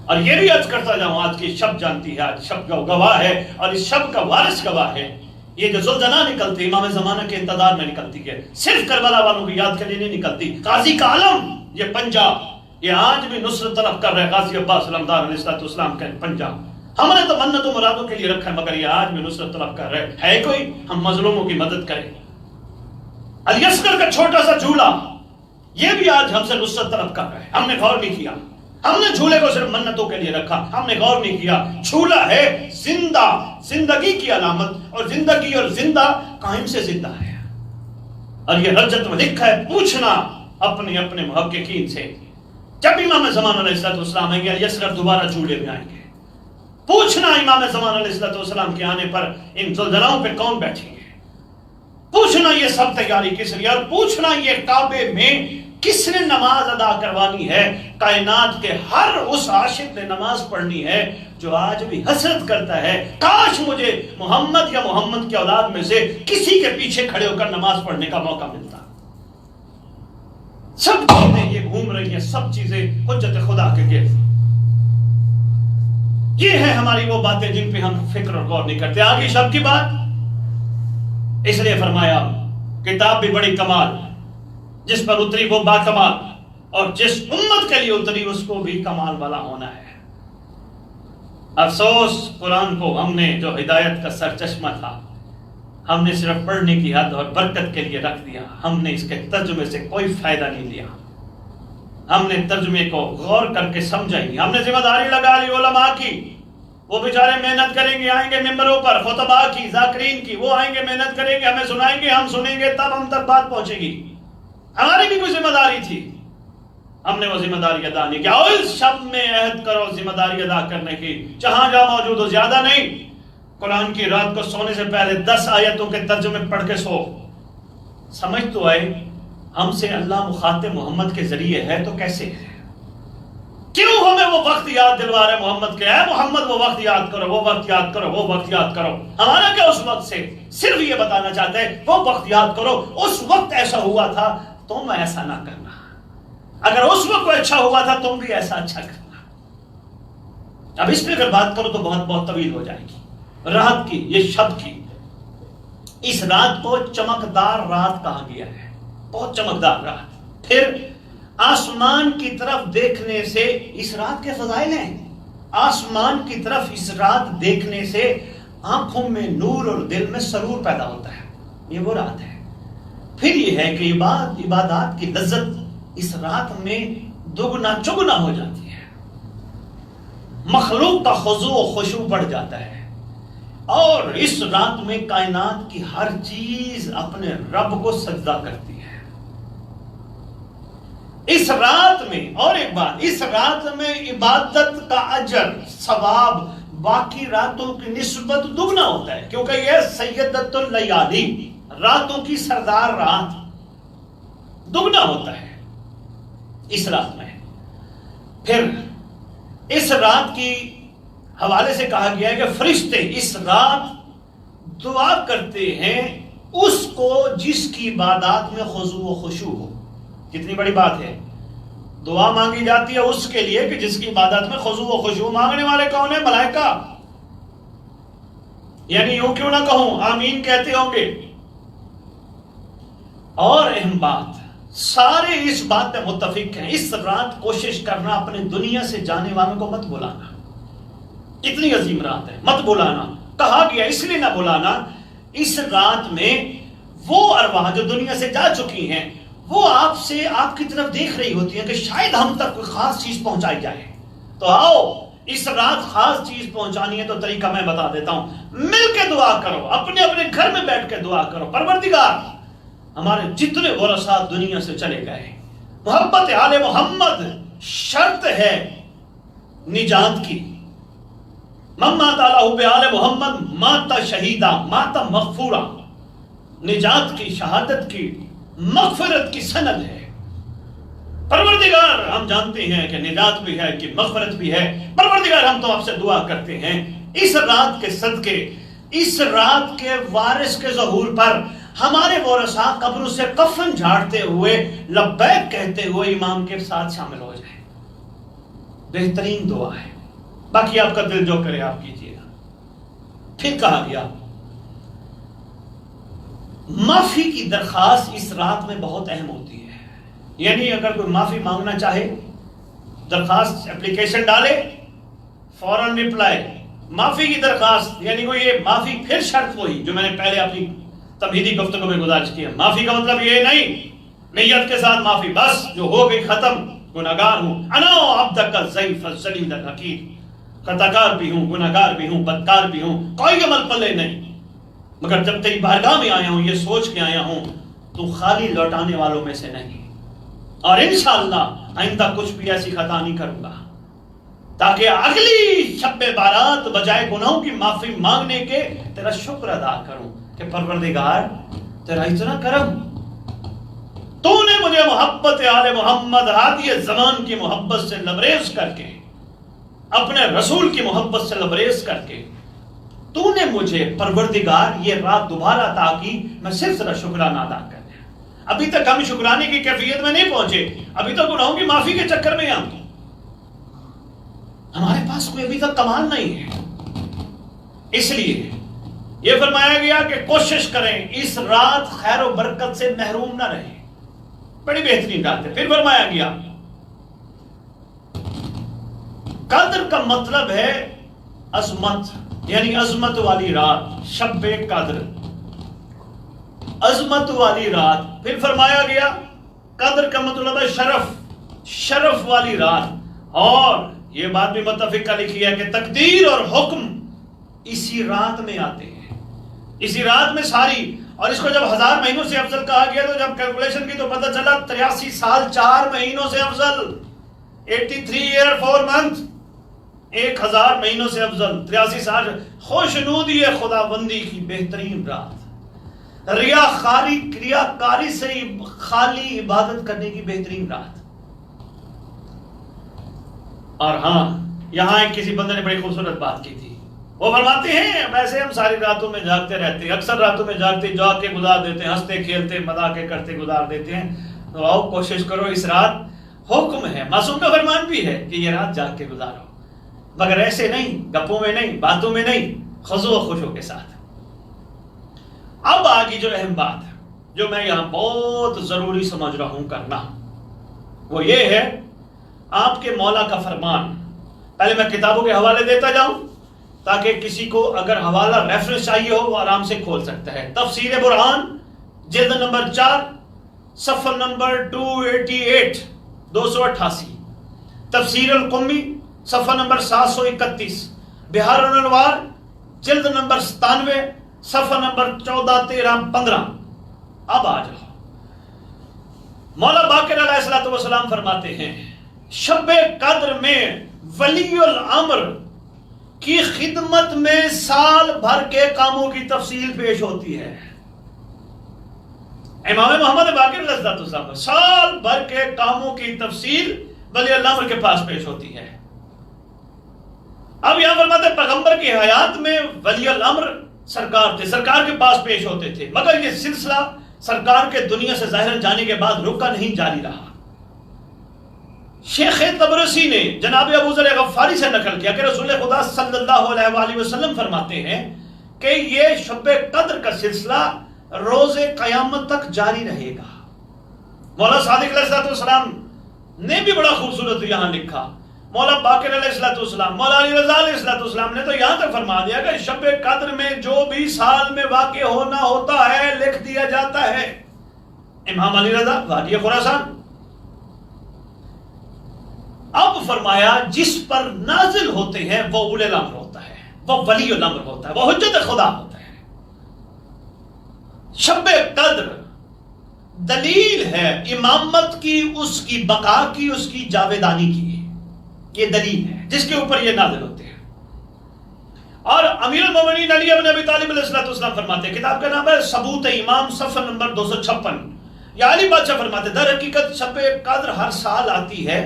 اور یہ بھی عرض کرتا جاؤں، آج کی شب جانتی ہے، آج شب کا گواہ ہے، اور اس شب کا وارث گواہ ہے۔ یہ جو زلزلہ نکلتی امام زمانہ کے انتظار میں نکلتی ہے، صرف کربلا والوں کو یاد کرنے نہیں نکلتی۔ غازی کا علم یہ پنجاب، یہ آج بھی نصرت طلب کر رہے غازی عباس علمدار علیہ السلام کا پنجاب۔ ہم نے تو منتوں مرادوں کے لیے رکھا ہے، مگر یہ آج بھی نصرت طلب کر رہے ہے کوئی ہم مظلوموں کی مدد کریں۔ علی اصغر کا چھوٹا سا جھولا یہ بھی آج ہم سے نصرت طلب کر رہے ہیں، ہم نے غور نہیں کیا۔ ہم نے جھولے کو صرف منتوں کے لیے رکھا، ہم نے غور نہیں کیا۔ جھولا ہے زندہ، زندگی کی علامت، اور زندگی اور زندہ قائم سے زندہ ہے۔ اور یہ رجت میں لکھا ہے، پوچھنا اپنے اپنے محققین سے، جب امام زمان علیہ السلام آئیں گے علی اصغر دوبارہ جھولے میں آئیں گے، پوچھنا امام زمان علیہ السلام کے آنے پر ان زلزلاؤں پہ کون بیٹھیں گے، پوچھنا یہ سب تیاری کس لیے، اور پوچھنا یہ کعبے میں کس نے نماز ادا کروانی ہے۔ کائنات کے ہر اس عاشق نے نماز پڑھنی ہے جو آج بھی حسرت کرتا ہے، کاش مجھے محمد یا محمد کی اولاد میں سے کسی کے پیچھے کھڑے ہو کر نماز پڑھنے کا موقع ملتا۔ سب چیزیں یہ گھوم رہی ہیں، سب چیزیں حجت خدا کے گرد۔ یہ ہے ہماری وہ باتیں جن پہ ہم فکر اور غور نہیں کرتے۔ آگے شب کی بات، اس لیے فرمایا کتاب بھی بڑی کمال، جس پر اتری وہ با کمال، اور جس امت کے لیے اتری اس کو بھی کمال والا ہونا ہے۔ افسوس قرآن کو ہم نے جو ہدایت کا سرچشمہ تھا، ہم نے صرف پڑھنے کی حد اور برکت کے لیے رکھ دیا، ہم نے اس کے ترجمے سے کوئی فائدہ نہیں لیا، ہم نے ترجمے کو غور کر کے سمجھا ہی نہیں۔ ہم نے ذمہ داری لگا لی علماء کی، وہ بیچارے محنت کریں گے، آئیں گے ممبروں پر، خطباء کی، ذاکرین کی، وہ آئیں گے محنت کریں گے، ہمیں سنائیں گے، ہم سنیں گے، تب ہم تک بات پہنچے گی۔ ہماری بھی کوئی ذمہ داری تھی، ہم نے وہ ذمہ داری ادا نہیں کیا۔ اور اس شب میں عہد کرو ذمہ داری ادا کرنے کی، جہاں جہاں موجود ہو، زیادہ نہیں، قرآن کی رات کو سونے سے پہلے 10 آیتوں کے ترجمے پڑھ کے سو۔ سمجھ تو آئے ہم سے اللہ مخاطب محمد کے ذریعے ہے تو کیسے ہے، کیوں ہمیں وہ وقت یاد دلوا رہے محمد کے، اے محمد وہ وقت یاد کرو، وہ وقت یاد کرو، وہ وقت یاد کرو۔ ہمارا کیا اس وقت سے، صرف یہ بتانا چاہتے ہیں وہ وقت یاد کرو، اس وقت ایسا ہوا تھا تم ایسا نہ کرنا، اگر اس وقت اچھا ہوا تھا تم بھی ایسا اچھا کرنا۔ اب اس پہ اگر بات کرو تو بہت طویل ہو جائے گی۔ رات کی، یہ شب کی، اس رات کو چمکدار رات کہا گیا ہے، بہت چمکدار رات۔ پھر آسمان کی طرف دیکھنے سے اس رات کے فضائل ہیں، آسمان کی طرف اس رات دیکھنے سے آنکھوں میں نور اور دل میں سرور پیدا ہوتا ہے، یہ وہ رات ہے۔ پھر یہ ہے کہ عبادات کی لذت اس رات میں دگنا چگنا ہو جاتی ہے، مخلوق کا خضوع و خشوع بڑھ جاتا ہے، اور اس رات میں کائنات کی ہر چیز اپنے رب کو سجدہ کرتی ہے۔ اس رات میں، اور ایک بات، اس رات میں عبادت کا اجر، ثواب باقی راتوں کی نسبت دگنا ہوتا ہے، کیونکہ یہ سیدۃ اللیالی، راتوں کی سردار رات، دگنا ہوتا ہے اس رات میں۔ پھر اس رات کی حوالے سے کہا گیا ہے کہ فرشتے اس رات دعا کرتے ہیں اس کو جس کی عبادات میں خضوع و خشوع ہو۔ کتنی بڑی بات ہے، دعا مانگی جاتی ہے اس کے لیے کہ جس کی عبادت میں خضوع و خشوع۔ مانگنے والے کون ہیں؟ ملائکہ، یعنی یوں کیوں نہ کہوں آمین کہتے ہوں گے۔ اور اہم بات، سارے اس بات پہ متفق ہیں، اس رات کوشش کرنا اپنے دنیا سے جانے والوں کو مت بلانا، اتنی عظیم رات ہے، مت بلانا۔ کہا گیا اس لیے نہ بلانا، اس رات میں وہ ارواح جو دنیا سے جا چکی ہیں وہ آپ سے، آپ کی طرف دیکھ رہی ہوتی ہیں کہ شاید ہم تک کوئی خاص چیز پہنچائی جائے، تو آؤ اس رات خاص چیز پہنچانی ہے تو طریقہ میں بتا دیتا ہوں، مل کے دعا کرو، اپنے اپنے گھر میں بیٹھ کے دعا کرو، پروردگار ہمارے جتنے ورثاء دنیا سے چلے گئے، محبت آل محمد شرط ہے نجات کی، من مات علی حب آل محمد مات شہیدہ، مات مغفورہ، نجات کی، شہادت کی، مغفرت کی سند ہے۔ پروردگار ہم جانتے ہیں کہ نجات بھی ہے کہ مغفرت بھی ہے، پروردگار ہم تو آپ سے دعا کرتے ہیں اس رات کے صدقے، اس رات کے وارث کے ظہور پر ہمارے ورثاء قبر سے کفن جھاڑتے ہوئے لبیک کہتے ہوئے امام کے ساتھ شامل ہو جائیں. بہترین دعا ہے. باقی آپ کا دل جو کرے آپ کیجیے گا. پھر کہا گیا معافی کی درخواست اس رات میں بہت اہم ہوتی ہے. یعنی اگر کوئی معافی مانگنا چاہے، درخواست اپلیکیشن ڈالے، فوراً رپلائی معافی کی درخواست. یعنی کوئی یہ معافی پھر شرط وہی جو میں نے پہلے اپنی تمہیدی گفتگو میں گزارش کیا. معافی کا مطلب یہ نہیں نیت کے ساتھ معافی، بس جو ہو گئی ختم، گناہگار ہوں، انا عبدک الضعیف الذلیل الحقیر، خطاکار بھی ہوں، گناہگار بھی ہوں، بدکار بھی ہوں، کوئی عمل پلے نہیں، مگر جب تیری بارگاہ میں آیا ہوں یہ سوچ کے آیا ہوں تو خالی لوٹانے والوں میں سے نہیں، اور انشاءاللہ آئندہ کچھ بھی ایسی خطا نہیں کروں گا، تاکہ اگلی شب بارات بجائے گناہوں کی معافی مانگنے کے تیرا شکر ادا کروں کہ پروردگار تیرا اتنا کرم، تو نے مجھے محبت آل محمد ہادی زمان کی محبت سے لبریز کر کے، اپنے رسول کی محبت سے لبریز کر کے تو نے مجھے پروردگار یہ رات دوبارہ عطا کی. میں صرف ذرا شکرانہ ادا کر دیا. ابھی تک ہم شکرانے کی کیفیت میں نہیں پہنچے، ابھی تک گناہوں کی معافی کے چکر میں ہم ہمارے پاس کوئی ابھی تک کمال نہیں ہے. اس لیے یہ فرمایا گیا کہ کوشش کریں اس رات خیر و برکت سے محروم نہ رہیں. بڑی بہترین رات ہے. پھر فرمایا گیا قدر کا مطلب ہے عظمت، یعنی عظمت والی رات، شب قدر، عظمت والی رات. پھر فرمایا گیا قدر کا مطلب ہے شرف، شرف والی رات. اور یہ بات بھی متفق کا لکھی ہے کہ تقدیر اور حکم اسی رات میں آتے ہیں، اسی رات میں ساری. اور اس کو جب 1000 مہینوں سے افضل کہا گیا تو جب کیلکولیشن کی تو پتہ چلا 83 سال 4 مہینوں سے افضل، 83 ایئر 4 منتھ، 1000 مہینوں سے افضل، 83 سال. خوشنودی خدا بندی کی بہترین رات، ریاکاری سے خالی عبادت کرنے کی بہترین رات. اور ہاں یہاں ایک کسی بندے نے بڑی خوبصورت بات کی تھی. وہ فرماتے ہیں ویسے ہم ساری راتوں میں جاگتے رہتے ہیں، اکثر راتوں میں جاگ کے گزار دیتے ہیں، ہنستے کھیلتے مذاقیں کرتے گزار دیتے ہیں. تو آؤ کوشش کرو، اس رات حکم ہے، معصوم کا فرمان بھی ہے کہ یہ رات جاگ کے گزارو، مگر ایسے نہیں، گپوں میں نہیں، باتوں میں نہیں، خضوع و خشوع کے ساتھ. اب آگے جو اہم بات ہے جو میں یہاں بہت ضروری سمجھ رہا ہوں کرنا، وہ یہ ہے آپ کے مولا کا فرمان. پہلے میں کتابوں کے حوالے دیتا جاؤں تاکہ کسی کو اگر حوالہ ریفرنس چاہیے ہو وہ آرام سے کھول سکتا ہے. تفسیر برہان جلد نمبر 4 صفحہ نمبر 288 288. تفسیر القمی صفحہ نمبر 731. بہار الانوار جلد نمبر 97 صفحہ نمبر 14 13 15. اب آ جاؤ. مولا باقر علیہ السلام فرماتے ہیں شب قدر میں ولی الامر کی خدمت میں سال بھر کے کاموں کی تفصیل پیش ہوتی ہے. امام محمد باقر علیہ السلام سال بھر کے کاموں کی تفصیل ولی الامر کے پاس پیش ہوتی ہے. اب یہاں فرماتے پیغمبر کی حیات میں ولی الامر سرکار تھے، سرکار کے پاس پیش ہوتے تھے، مگر یہ سلسلہ سرکار کے دنیا سے ظاہر جانے کے بعد رکا نہیں، جاری رہا. شیخ تبرسی نے جناب ابو ذر غفاری سے نقل کیا کہ رسول خدا صلی اللہ علیہ وآلہ وسلم فرماتے ہیں کہ یہ شب قدر کا سلسلہ روز قیامت تک جاری رہے گا. مولا صادق علیہ السلام نے بھی بڑا خوبصورت یہاں لکھا. مولا باقر علیہ السلام، مولا علی رضا علیہ السلام نے تو یہاں تک فرما دیا کہ شب قدر میں جو بھی سال میں واقع ہونا ہوتا ہے لکھ دیا جاتا ہے. امام علی رضا وادی خراسان. اب فرمایا جس پر نازل ہوتے ہیں وہ اولی الامر ہوتا ہے، وہ ولی الامر ہوتا ہے، وہ حجت خدا ہوتا ہے. شب قدر دلیل ہے امامت کی، اس کی بقا کی، اس کی جاویدانی کی. یہ دلیل ہے جس کے اوپر یہ نازل ہوتے ہیں. اور امیر المومنین علی بن ابی طالب علیہ السلام فرماتے ہیں، کتاب کا نام ہے ثبوت امام صفحہ نمبر 256. یا علی بادشاہ فرماتے در حقیقت شب قدر ہر سال آتی ہے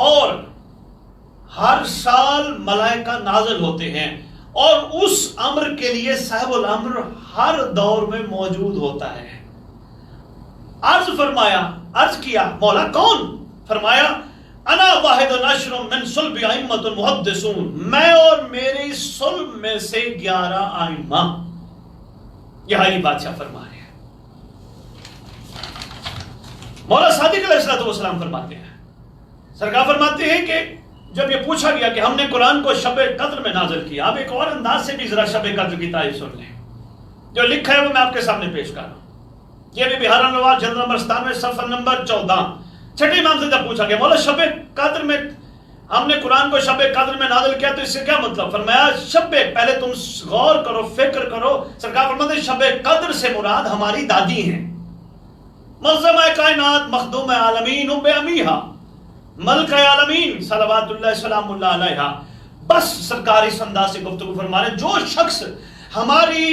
اور ہر سال ملائکہ نازل ہوتے ہیں اور اس امر کے لیے صاحب الامر ہر دور میں موجود ہوتا ہے. عرض کیا مولا کون؟ فرمایا انا واحد نشر من صلب ائمۃ المحدثون، میں اور میری صلب میں سے 11 ائمہ. یہ علی بادشاہ فرما رہے ہیں. مولا صادق علیہ السلام فرماتے ہیں، سرکار فرماتے ہیں کہ جب یہ پوچھا گیا کہ ہم نے قرآن کو شب قدر میں نازل کیا، آپ ایک اور انداز سے بھی ذرا شب قدر کی تعریف سن لیں. جو لکھا ہے وہ میں آپ کے سامنے پیش کر رہا ہوں. یہ بھی بہار انوار جلد نمبر 97 صفحہ نمبر 14. چھٹے امام سے جب پوچھا گیا مولا شب قدر میں ہم نے قرآن کو شب قدر میں نازل کیا تو اس سے کیا مطلب؟ فرمایا شب، پہلے تم غور کرو، فکر کرو. سرکار فرماتے ہیں شب قدر سے مراد ہماری دادی ہیں، منظمہ کائنات، مخدوم عالمین ام امیہا، ملکہ عالمین صلوات اللہ سلام اللہ علیہا. بس سرکار اس انداز سے گفتگو فرما رہے ہیں، جو شخص ہماری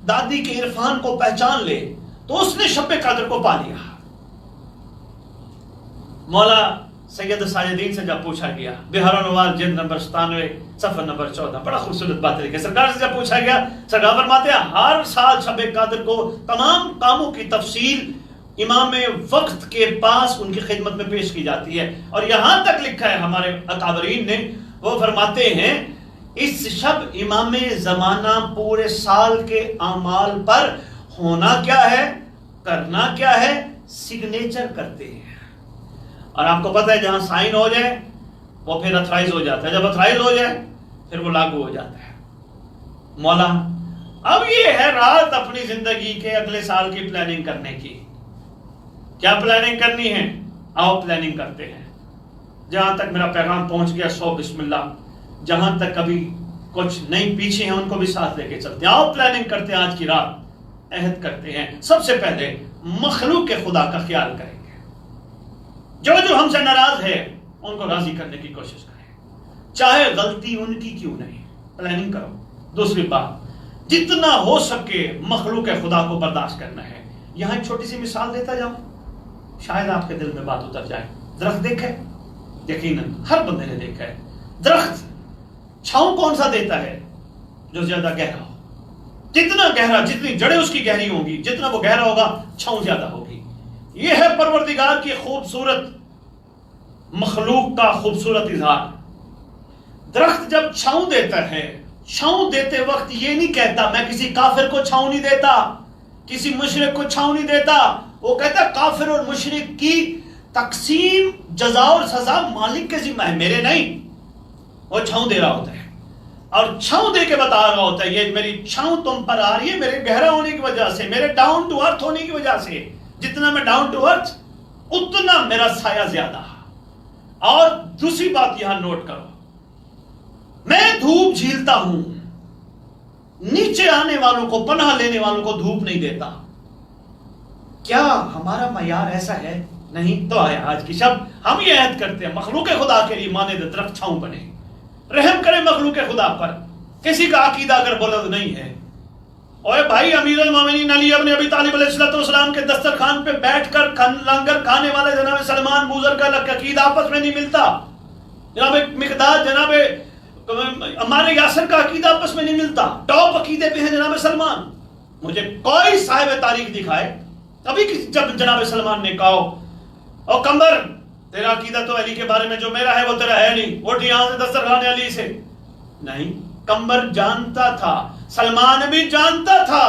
دادی کے عرفان کو پہچان لے تو اس نے شب قدر کو پا لیا. مولا سید ساجدین سے جب پوچھا گیا، بہار انوار جلد نمبر 97 صفحہ نمبر 14، بڑا خوبصورت بات ہے. سرکار سے جب پوچھا گیا، سرکار فرماتے ہیں ہر سال شب قدر کو تمام کاموں کی تفصیل امام وقت کے پاس ان کی خدمت میں پیش کی جاتی ہے. اور یہاں تک لکھا ہے ہمارے اکابرین نے، وہ فرماتے ہیں اس شب امام زمانہ پورے سال کے اعمال پر ہونا کیا ہے، کرنا کیا ہے، سگنیچر کرتے ہیں. اور آپ کو پتہ ہے جہاں سائن ہو جائے وہ پھر اتھرائز ہو جاتا ہے، جب اتھرائز ہو جائے پھر وہ لاگو ہو جاتا ہے. مولا اب یہ ہے رات اپنی زندگی کے اگلے سال کی پلاننگ کرنے کی. کیا پلاننگ کرنی ہے؟ آؤ پلاننگ کرتے ہیں. جہاں تک میرا پیغام پہنچ گیا سو بسم اللہ، جہاں تک ابھی کچھ نہیں پیچھے ہیں ان کو بھی ساتھ لے کے چلتے ہیں. آؤ پلاننگ کرتے ہیں. آج کی رات عہد کرتے ہیں سب سے پہلے مخلوق خدا کا خیال کریں گے. جو ہم سے ناراض ہے ان کو راضی کرنے کی کوشش کریں، چاہے غلطی ان کی کیوں نہیں. پلاننگ کرو. دوسری بات، جتنا ہو سکے مخلوق خدا کو برداشت کرنا ہے. یہاں ایک چھوٹی سی مثال دیتا جاؤں، شاید آپ کے دل میں بات اتر جائے. درخت دیکھا ہے؟ یقیناً ہر بندے نے دیکھا ہے. درخت چھاؤں کون سا دیتا ہے؟ جو زیادہ گہرا ہو. جتنا گہرا، جتنی جڑیں اس کی گہری ہوں گی، جتنا وہ گہرا ہوگا چھاؤں زیادہ ہوگی. یہ ہے پروردگار کی خوبصورت مخلوق کا خوبصورت اظہار. درخت جب چھاؤں دیتا ہے، چھاؤں دیتے وقت یہ نہیں کہتا میں کسی کافر کو چھاؤں نہیں دیتا، کسی مشرک کو چھاؤں نہیں دیتا. وہ کہتا کافر اور مشرک کی تقسیم، جزا اور سزا مالک کے ذمہ ہے، میرے نہیں. وہ چھاؤں دے رہا ہوتا ہے اور چھاؤں دے کے بتا رہا ہوتا ہے یہ میری چھاؤں تم پر آ رہی ہے میرے گہرا ہونے کی وجہ سے، میرے ڈاؤن ٹو ارتھ ہونے کی وجہ سے. جتنا میں ڈاؤن ٹو ارتھ اتنا میرا سایہ زیادہ. اور دوسری بات یہاں نوٹ کرو، میں دھوپ جھیلتا ہوں، نیچے آنے والوں کو، پناہ لینے والوں کو دھوپ نہیں دیتا. کیا ہمارا معیار ایسا ہے؟ نہیں. تو آئے آج کی شب ہم یہ عہد کرتے ہیں مخلوق خدا کے لیے مانند درخت چھاؤں بنے. رحم کرے مخلوق خدا پر. کسی کا عقیدہ اگر بلند نہیں ہے، اوے بھائی امیر المومنین علی ابن ابی طالب علیہ السلام کے دسترخوان پہ بیٹھ کر لنگر کھانے والے جناب سلمان موذر کا عقیدہ آپس میں نہیں ملتا. جناب مقداد، جناب عمار یاسر کا عقیدہ آپس میں نہیں ملتا. ٹاپ عقیدے پہ ہیں جناب سلمان. مجھے کوئی صاحب تاریخ دکھائے ابھی جب جناب سلمان نے کہا او کمبر تیرا عقیدہ تو علی کے بارے میں جو میرا ہے وہ تیرا ہے نہیں، اٹھ یہاں سے دسترخوان علی سے. نہیں، کمبر جانتا تھا، سلمان بھی جانتا تھا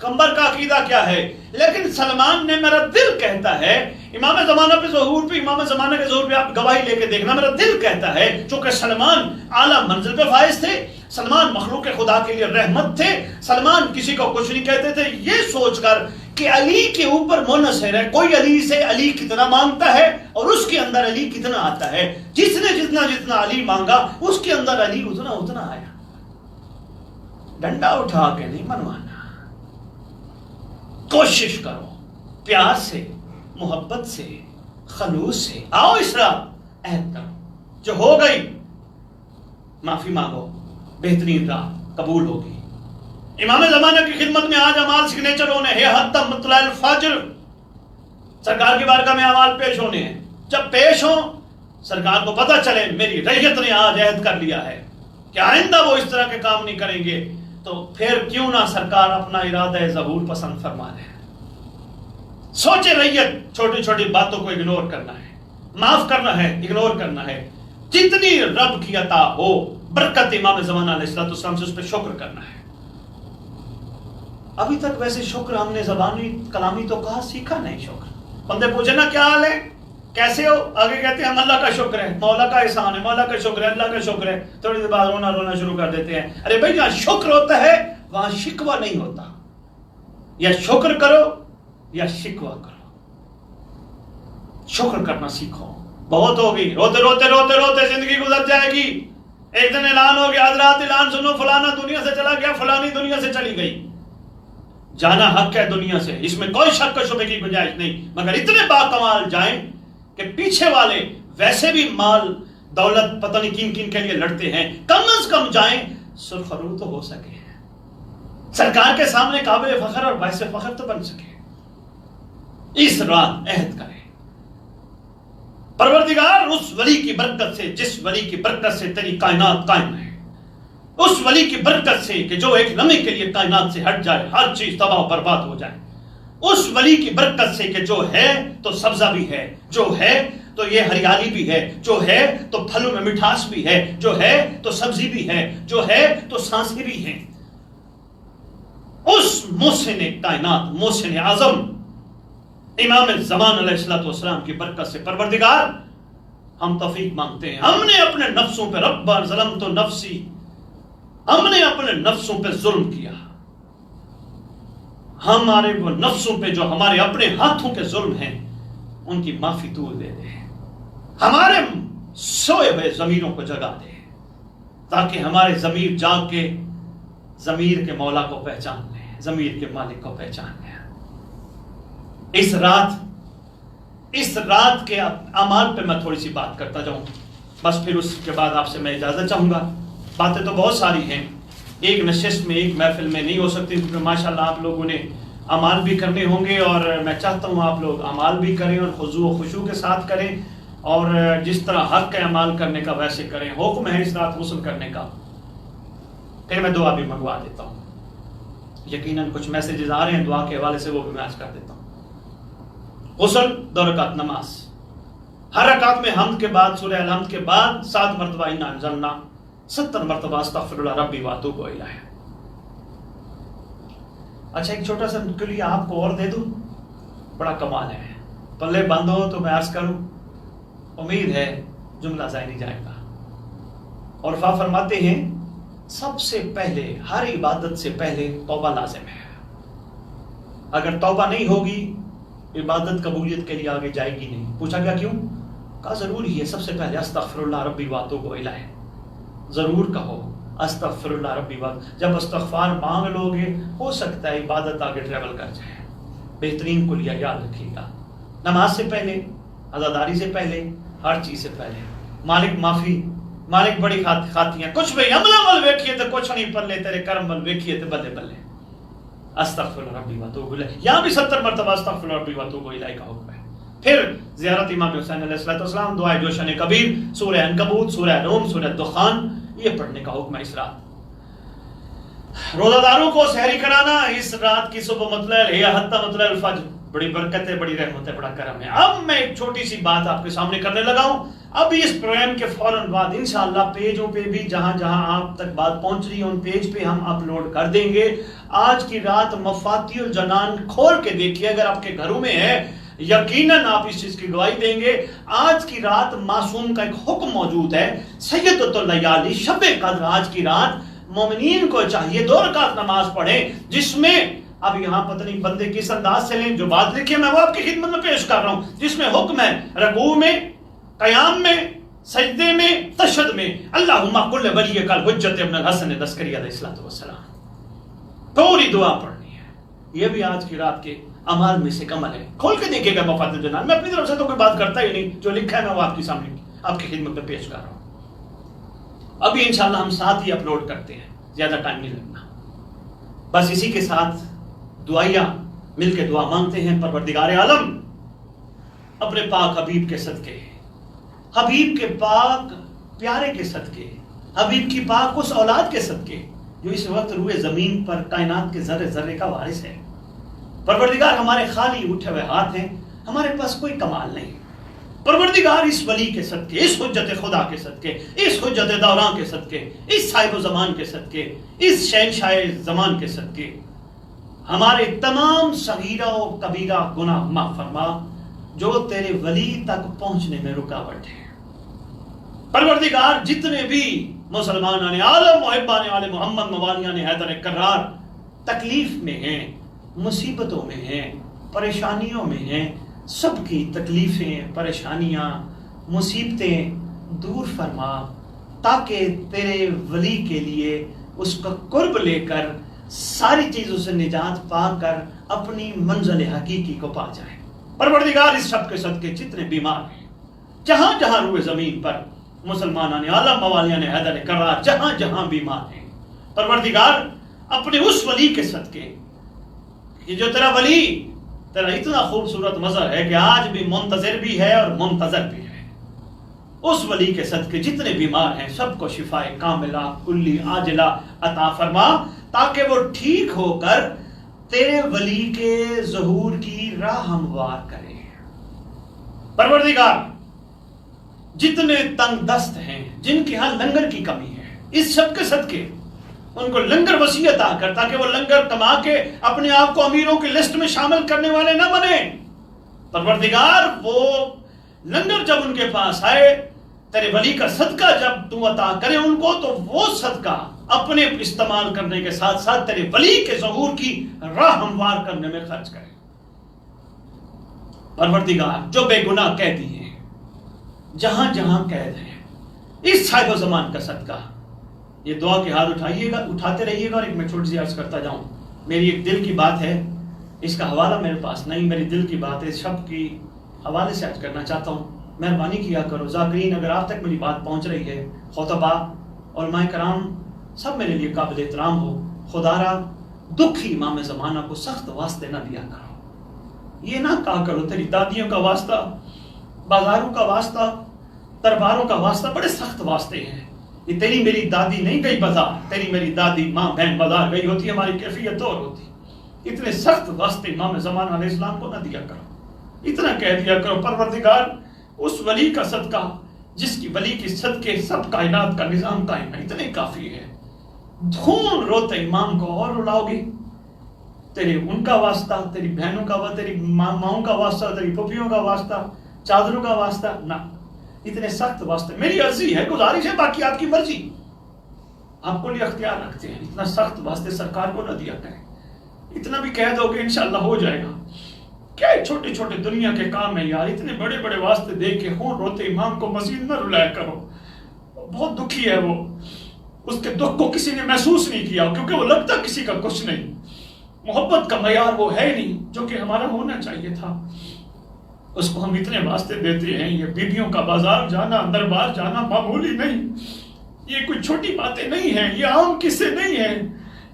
کمبر کا عقیدہ کیا ہے. لیکن سلمان نے میرا دل کہتا ہے، امام زمانہ پہ ظہور پہ، امام زمانہ کے ظہور پہ آپ گواہی لے کے دیکھنا، میرا دل کہتا ہے چونکہ سلمان اعلیٰ منزل پہ فائز تھے، سلمان مخلوق خدا کے لیے رحمت تھے، سلمان کسی کو کچھ نہیں کہتے تھے، یہ سوچ کر کہ علی کے اوپر منحصر ہے، کوئی علی سے علی کتنا مانگتا ہے اور اس کے اندر علی کتنا آتا ہے. جس نے جتنا علی مانگا اس کے اندر علی اتنا آیا. ڈنڈا اٹھا کے نہیں منوانا. کوشش کرو پیار سے، محبت سے، خلوص سے. آؤ اس راہ عہد کرو، جو ہو گئی معافی مانگو، بہترین راہ قبول ہوگی. امام زمانہ کی خدمت میں آج اعمال سگنیچر ہونے ہیں، حتی مطلع الفجر سرکار کی بارگاہ میں اعمال پیش ہونے ہیں. جب پیش ہوں سرکار کو پتہ چلے میری ریت نے آج عہد کر لیا ہے، کہ آئندہ وہ اس طرح کے کام نہیں کریں گے، تو پھر کیوں نہ سرکار اپنا ارادہ ظہور پسند فرما لے۔ سوچے ریت چھوٹی چھوٹی باتوں کو اگنور کرنا ہے، معاف کرنا ہے، اگنور کرنا ہے، جتنی رب کی عطا ہو برکت امام زمانہ علیہ السلام سے اس پہ شکر کرنا ہے۔ ابھی تک ویسے شکر ہم نے زبانی کلامی تو کہا، سیکھا نہیں شکر۔ بندے پوچھے نا کیا حال ہے، کیسے ہو، آگے کہتے ہیں ہم اللہ کا شکر ہے، مولا کا احسان ہے، مولا کا شکر ہے، اللہ کا شکر ہے، تھوڑی دیر بعد رونا شروع کر دیتے ہیں۔ ارے بھائی جہاں شکر ہوتا ہے وہاں شکوہ نہیں ہوتا، یا شکر کرو یا شکوہ کرو، شکر کرنا سیکھو۔ بہت ہوگی، روتے روتے روتے روتے زندگی گزر جائے گی، ایک دن اعلان ہو گیا، حضرات اعلان سنو، فلانا دنیا سے چلا گیا، فلانی دنیا سے چلی گئی۔ جانا حق ہے دنیا سے، اس میں کوئی شک و شبہ کی گنجائش نہیں، مگر اتنے باکمال جائیں کہ پیچھے والے ویسے بھی مال دولت پتہ نہیں کن کن کے لیے لڑتے ہیں، کم از کم جائیں سرخرو تو ہو سکے، سرکار کے سامنے قابل فخر اور باعث فخر تو بن سکے۔ اس رات عہد کریں، پروردگار اس ولی کی برکت سے، جس ولی کی برکت سے تیری کائنات قائم ہے، اس ولی کی برکت سے کہ جو ایک لمحے کے لیے کائنات سے ہٹ جائے، ہر چیز تباہ و برباد ہو جائے، اس ولی کی برکت سے کہ جو ہے تو سبزہ بھی ہے، جو ہے تو یہ ہریالی بھی ہے، جو ہے تو پھلوں میں مٹھاس بھی ہے، جو ہے تو سبزی بھی ہے، جو ہے تو سانسیں بھی ہیں، اس محسن کائنات، محسن اعظم امام زمان علیہ السلام کی برکت سے پروردگار ہم توفیق مانگتے ہیں۔ ہم نے اپنے نفسوں پہ رب ظلمت نفسی، ہم نے اپنے نفسوں پہ ظلم کیا، ہمارے وہ نفسوں پہ جو ہمارے اپنے ہاتھوں کے ظلم ہیں ان کی معافی تو دے دے، ہمارے سوئے ہوئے ضمیروں کو جگا دے، تاکہ ہمارے ضمیر جاگ کے ضمیر کے مولا کو پہچان لیں، ضمیر کے مالک کو پہچان لیں۔ اس رات کے اعمال پہ میں تھوڑی سی بات کرتا جاؤں، بس پھر اس کے بعد آپ سے میں اجازت چاہوں گا۔ باتیں تو بہت ساری ہیں، ایک نشست میں ایک محفل میں نہیں ہو سکتی، کیونکہ ماشاءاللہ آپ لوگوں نے اعمال بھی کرنے ہوں گے، اور میں چاہتا ہوں آپ لوگ اعمال بھی کریں اور خضوع و خشوع کے ساتھ کریں، اور جس طرح حق کا اعمال کرنے کا ویسے کریں۔ حکم ہے اس رات غسل کرنے کا، پھر میں دعا بھی منگوا دیتا ہوں، یقیناً کچھ میسیجز آ رہے ہیں دعا کے حوالے سے، وہ بھی میں عرض کر دیتا ہوں۔ غسل، 2 رکعت نماز، ہر رکعت میں حمد کے بعد سورہ الحمد کے بعد 7 مرتبہ انا انزلنا، 70 مرتبہ استغفر اللہ ربی واتوب الیہ۔ اچھا ایک چھوٹا سا کلیہ آپ کو اور دے دوں، بڑا کمال ہے، پلے بند ہو تو میں عرض کروں، امید ہے جملہ ضائع نہیں جائے گا۔ اور فرماتے ہیں سب سے پہلے، ہر عبادت سے پہلے توبہ لازم ہے، اگر توبہ نہیں ہوگی عبادت قبولیت کے لیے آگے جائے گی نہیں۔ پوچھا گیا کیوں؟ کہا ضروری ہے، سب سے پہلے استغفر اللہ ربی واتوب الیہ، ضرور کہو استغفر اللہ ربی واتوب۔ جب استغفار مانگ لو گے ہو سکتا ہے عبادت آگے ٹریول کر جائے۔ بہترین کلیہ یاد رکھیے گا، نماز سے پہلے، عزاداری سے پہلے، ہر چیز سے پہلے مالک معافی، مالک بڑی خاطیاں، کچھ بھی عملہ مل ویکھیے تو کچھ نہیں پر لے، تیرے کرم مل ویکھیے تو بلے بلے، استغفر ربی واتوب الیہ، یہاں بھی 70 مرتبہ استغفر ربی واتوب الیہ کا حکم ہے۔ پھر زیارت امام حسین علیہ السلام، دعائے جوشن کبیر، سورہ عنکبوت، سورہ روم، سورہ دخان، یہ پڑھنے کا حکم ہے اس رات۔ روزہ داروں کو سحری کرانا اس رات کی صبح مطلع ہے حتی مطلع الفجر، بڑی برکت ہے، بڑی رحمت ہے، بڑا کرم ہے۔ اب میں ایک چھوٹی سی بات آپ کے سامنے کرنے لگا ہوں، اب اس پروگرام کے فوراً بعد انشاءاللہ پیجوں پہ بھی جہاں جہاں آپ تک بات پہنچ رہی ہے ان پیج پہ ہم اپلوڈ کر دیں گے۔ آج کی رات مفاتیح الجنان کھول کے دیکھیے، اگر آپ کے گھروں میں ہے یقیناً آپ اس چیز کی گواہی دیں گے۔ آج کی رات معصوم کا ایک حکم موجود ہے، سیدۃ اللیالی، شب قدر، آج کی رات مومنین کو چاہیے 2 رکعت نماز پڑھیں، جس میں اب یہاں پتہ نہیں بندے کس انداز سے لیں، جو بات لکھی ہے میں وہ آپ کی خدمت میں پیش کر رہا ہوں، جس میں حکم ہے رکوع میں، قیام میں، سجدے میں، تشہد میں اللہم کل ولیک الحجۃ ابن الحسن العسکری علیہ السلام، پوری دعا پڑھنی ہے۔ یہ بھی آج کی رات کے اعمال میں سے عمل ہے، کھول کے دیکھیے گا مفاتیح الجنان۔ میں اپنی طرف سے تو کوئی بات کرتا ہی نہیں، جو لکھا ہے میں وہ آپ کے سامنے آپ کی خدمت میں پیش کر رہا ہوں۔ ابھی انشاءاللہ ہم ساتھ ہی اپلوڈ کرتے ہیں، زیادہ ٹائم نہیں لگنا۔ بس اسی کے ساتھ دعائیہ مل کے دعا مانگتے ہیں، پروردگار عالم اپنے پاک حبیب کے صدقے، حبیب کے پاک پیارے کے صدقے حبیب کی پاک اس اولاد کے صدقے جو اس وقت روئے زمین پر کائنات کے ذرے ذرے کا وارث ہے۔ پروردگار ہمارے خالی اٹھے ہوئے ہاتھ ہیں، ہمارے پاس کوئی کمال نہیں۔ پروردگار اس ولی کے صدقے، اس حجت خدا کے صدقے، اس حجت دوران کے صدقے، اس صاحب زمان کے صدقے، اس شہنشاہ زمان کے صدقے ہمارے تمام صغیرہ و کبیرہ گناہ معاف فرما جو تیرے ولی تک پہنچنے میں رکاوٹ ہے۔ پروردگار جتنے بھی مسلمان عالم محبان عال محمد موالیان حیدر کرار تکلیف میں ہیں، مصیبتوں میں ہیں، پریشانیوں میں ہیں، سب کی تکلیفیں، پریشانیاں، مصیبتیں دور فرما تاکہ تیرے ولی کے لیے اس کا قرب لے کر ساری چیزوں سے نجات پا کر اپنی منزل حقیقی کو پا جائے۔ پروردگار اس سب کے صدقے جتنے بیمار ہیں، جہاں جہاں روئے زمین پر مسلمانان عالم موالیان حیدر کرار جہاں جہاں بیمار ہیں، پروردگار اپنے اس ولی کے صدقے کہ جو تیرا ولی تیرا اتنا خوبصورت مظہر ہے کہ آج بھی منتظر بھی ہے اور منتظر بھی ہے، اس ولی کے صدقے جتنے بیمار ہیں سب کو شفاء کاملہ کلی عاجلہ عطا فرما تاکہ وہ ٹھیک ہو کر تیرے ولی کے ظہور کی راہ ہموار کرے۔ پروردگار جتنے تنگ دست ہیں، جن کے ہاں لنگر کی کمی ہے، اس سب کے صدقے ان کو لنگر وسیع عطا کر تاکہ وہ لنگر کما کے اپنے آپ کو امیروں کی لسٹ میں شامل کرنے والے نہ بنے۔ پروردگار وہ لنگر جب ان کے پاس آئے، تیرے ولی کا صدقہ جب تو عطا کرے ان کو، تو وہ صدقہ اپنے استعمال کرنے کے ساتھ ساتھ تیرے ولی کے ظہور کی راہ ہموار کرنے میں خرچ کرے۔ پروردگار جو بے گناہ قیدی ہیں، جہاں جہاں قید ہیں، اس صاحب زمان کا صدقہ یہ دعا کے ہاتھ اٹھائیے گا، اٹھاتے رہیے گا۔ اور ایک میں چھوٹی سی عرض کرتا جاؤں، میری ایک دل کی بات ہے، اس کا حوالہ میرے پاس نہیں، میری دل کی بات ہے، اس شب کی حوالے سے عرض کرنا چاہتا ہوں، مہربانی کیا کرو ذاکرین، اگر آپ تک میری بات پہنچ رہی ہے، خطبہ علماء کرام سب میرے لیے قابل احترام ہو، خدا را دکھی امام زمانہ کو سخت واسطے نہ دیا کرو، یہ نہ کہا کرو تیری دادیوں کا واسطہ، بازاروں کا واسطہ، درباروں کا واسطہ، بڑے سخت واسطے ہیں، یہ تیری میری دادی نہیں گئی بازار، تیری میری دادی ماں بہن بازار گئی ہوتی، ہماری کیفیت اور ہوتی، اتنے سخت واسطے امام زمانہ علیہ السلام کو نہ دیا کرو، اتنا کہہ دیا کرو پروردگار اس ولی کا صدقہ جس کی ولی کی صدقے سب کائنات کا نظام قائم ہے، اتنے کافی ہے، خون روتے امام کو اور رلاؤ گے، تیرے ان کا واسطہ، تیری بہنوں کا واسطہ، تیری ماؤں کا واسطہ، تیری پھوپھیوں کا واسطہ، چادروں کا واسطہ نہ، اتنے سخت واسطے، میری عرضی ہے، گزارش ہے، باقی آپ کی مرضی، آپ کو لیے اختیار رکھتے ہیں، اتنا سخت واسطے سرکار کو نہ دیا کریں، اتنا بھی کہہ دو کہ انشاءاللہ ہو جائے گا، کیا چھوٹے چھوٹے دنیا کے کام ہیں یار، اتنے بڑے بڑے واسطے دے کے خون روتے امام کو مزید نہ رلایا کرو، بہت دکھی ہے وہ، اس کے دکھ کو کسی نے محسوس نہیں کیا کیونکہ وہ لگتا کسی کا کچھ نہیں، محبت کا معیار وہ ہے نہیں جو کہ ہمارا ہونا چاہیے تھا، اس کو ہم اتنے واسطے دیتے ہیں، یہ بیبیوں کا بازار جانا، دربار جانا معمولی نہیں، یہ کوئی چھوٹی باتیں نہیں ہیں، یہ عام قصے نہیں ہیں،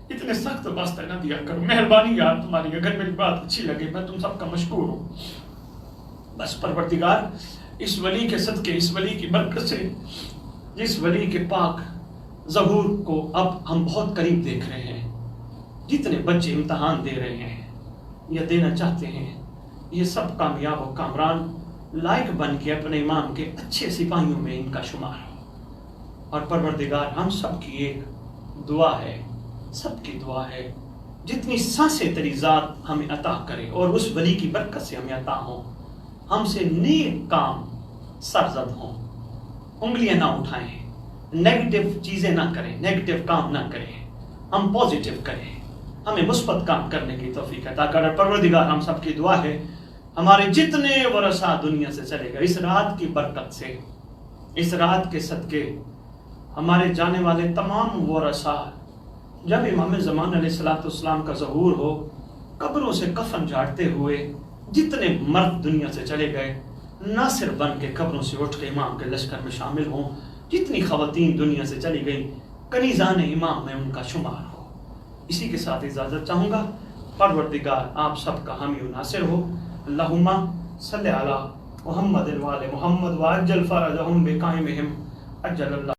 اتنے سخت واسطے نہ دیا کرو، مہربانی یار تمہاری، اگر میری بات اچھی لگے میں تم سب کا مشکور ہوں، بس پروردگار اس ولی کے صدقے، اس ولی کی برکت سے، جس ولی کے پاک ظہور کو اب ہم بہت قریب دیکھ رہے ہیں، جتنے بچے امتحان دے رہے ہیں یا دینا چاہتے ہیں، یہ سب کامیاب و کامران لائق بن کے اپنے امام کے اچھے سپاہیوں میں ان کا شمار ہو، اور پروردگار ہم سب کی ایک دعا ہے، سب کی دعا ہے، جتنی سانسیں تیری ذات ہمیں عطا کرے اور اس ولی کی برکت سے ہمیں عطا ہوں، ہم سے نیک کام سرزد ہوں، انگلیاں نہ اٹھائیں، نیگیٹو چیزیں نہ کریں، نیگیٹو کام نہ کریں، ہم پوزیٹو کریں، ہمیں مثبت کام کرنے کی توفیق عطا کر۔ پروردگار ہم سب کی دعا ہے ہمارے جتنے ورثہ دنیا سے چلے گئے، اس رات کی برکت سے، اس رات کے صدقے ہمارے جانے والے تمام ورثہ جب امام زمان علیہ السلام کا ظہور ہو، قبروں سے کفن جھاڑتے ہوئے جتنے مرد دنیا سے چلے گئے ناصر بن کے قبروں سے اٹھ کے امام کے لشکر میں شامل ہوں، جتنی خواتین دنیا سے چلی گئیں کنیزان امام میں ان کا شمار ہو۔ اسی کے ساتھ اجازت چاہوں گا، پروردگار آپ سب کا حامی و ناصر ہو۔ اللہم صلی علی محمد وآل محمد وعجل فرجہم بقائمہم، عجل اللہ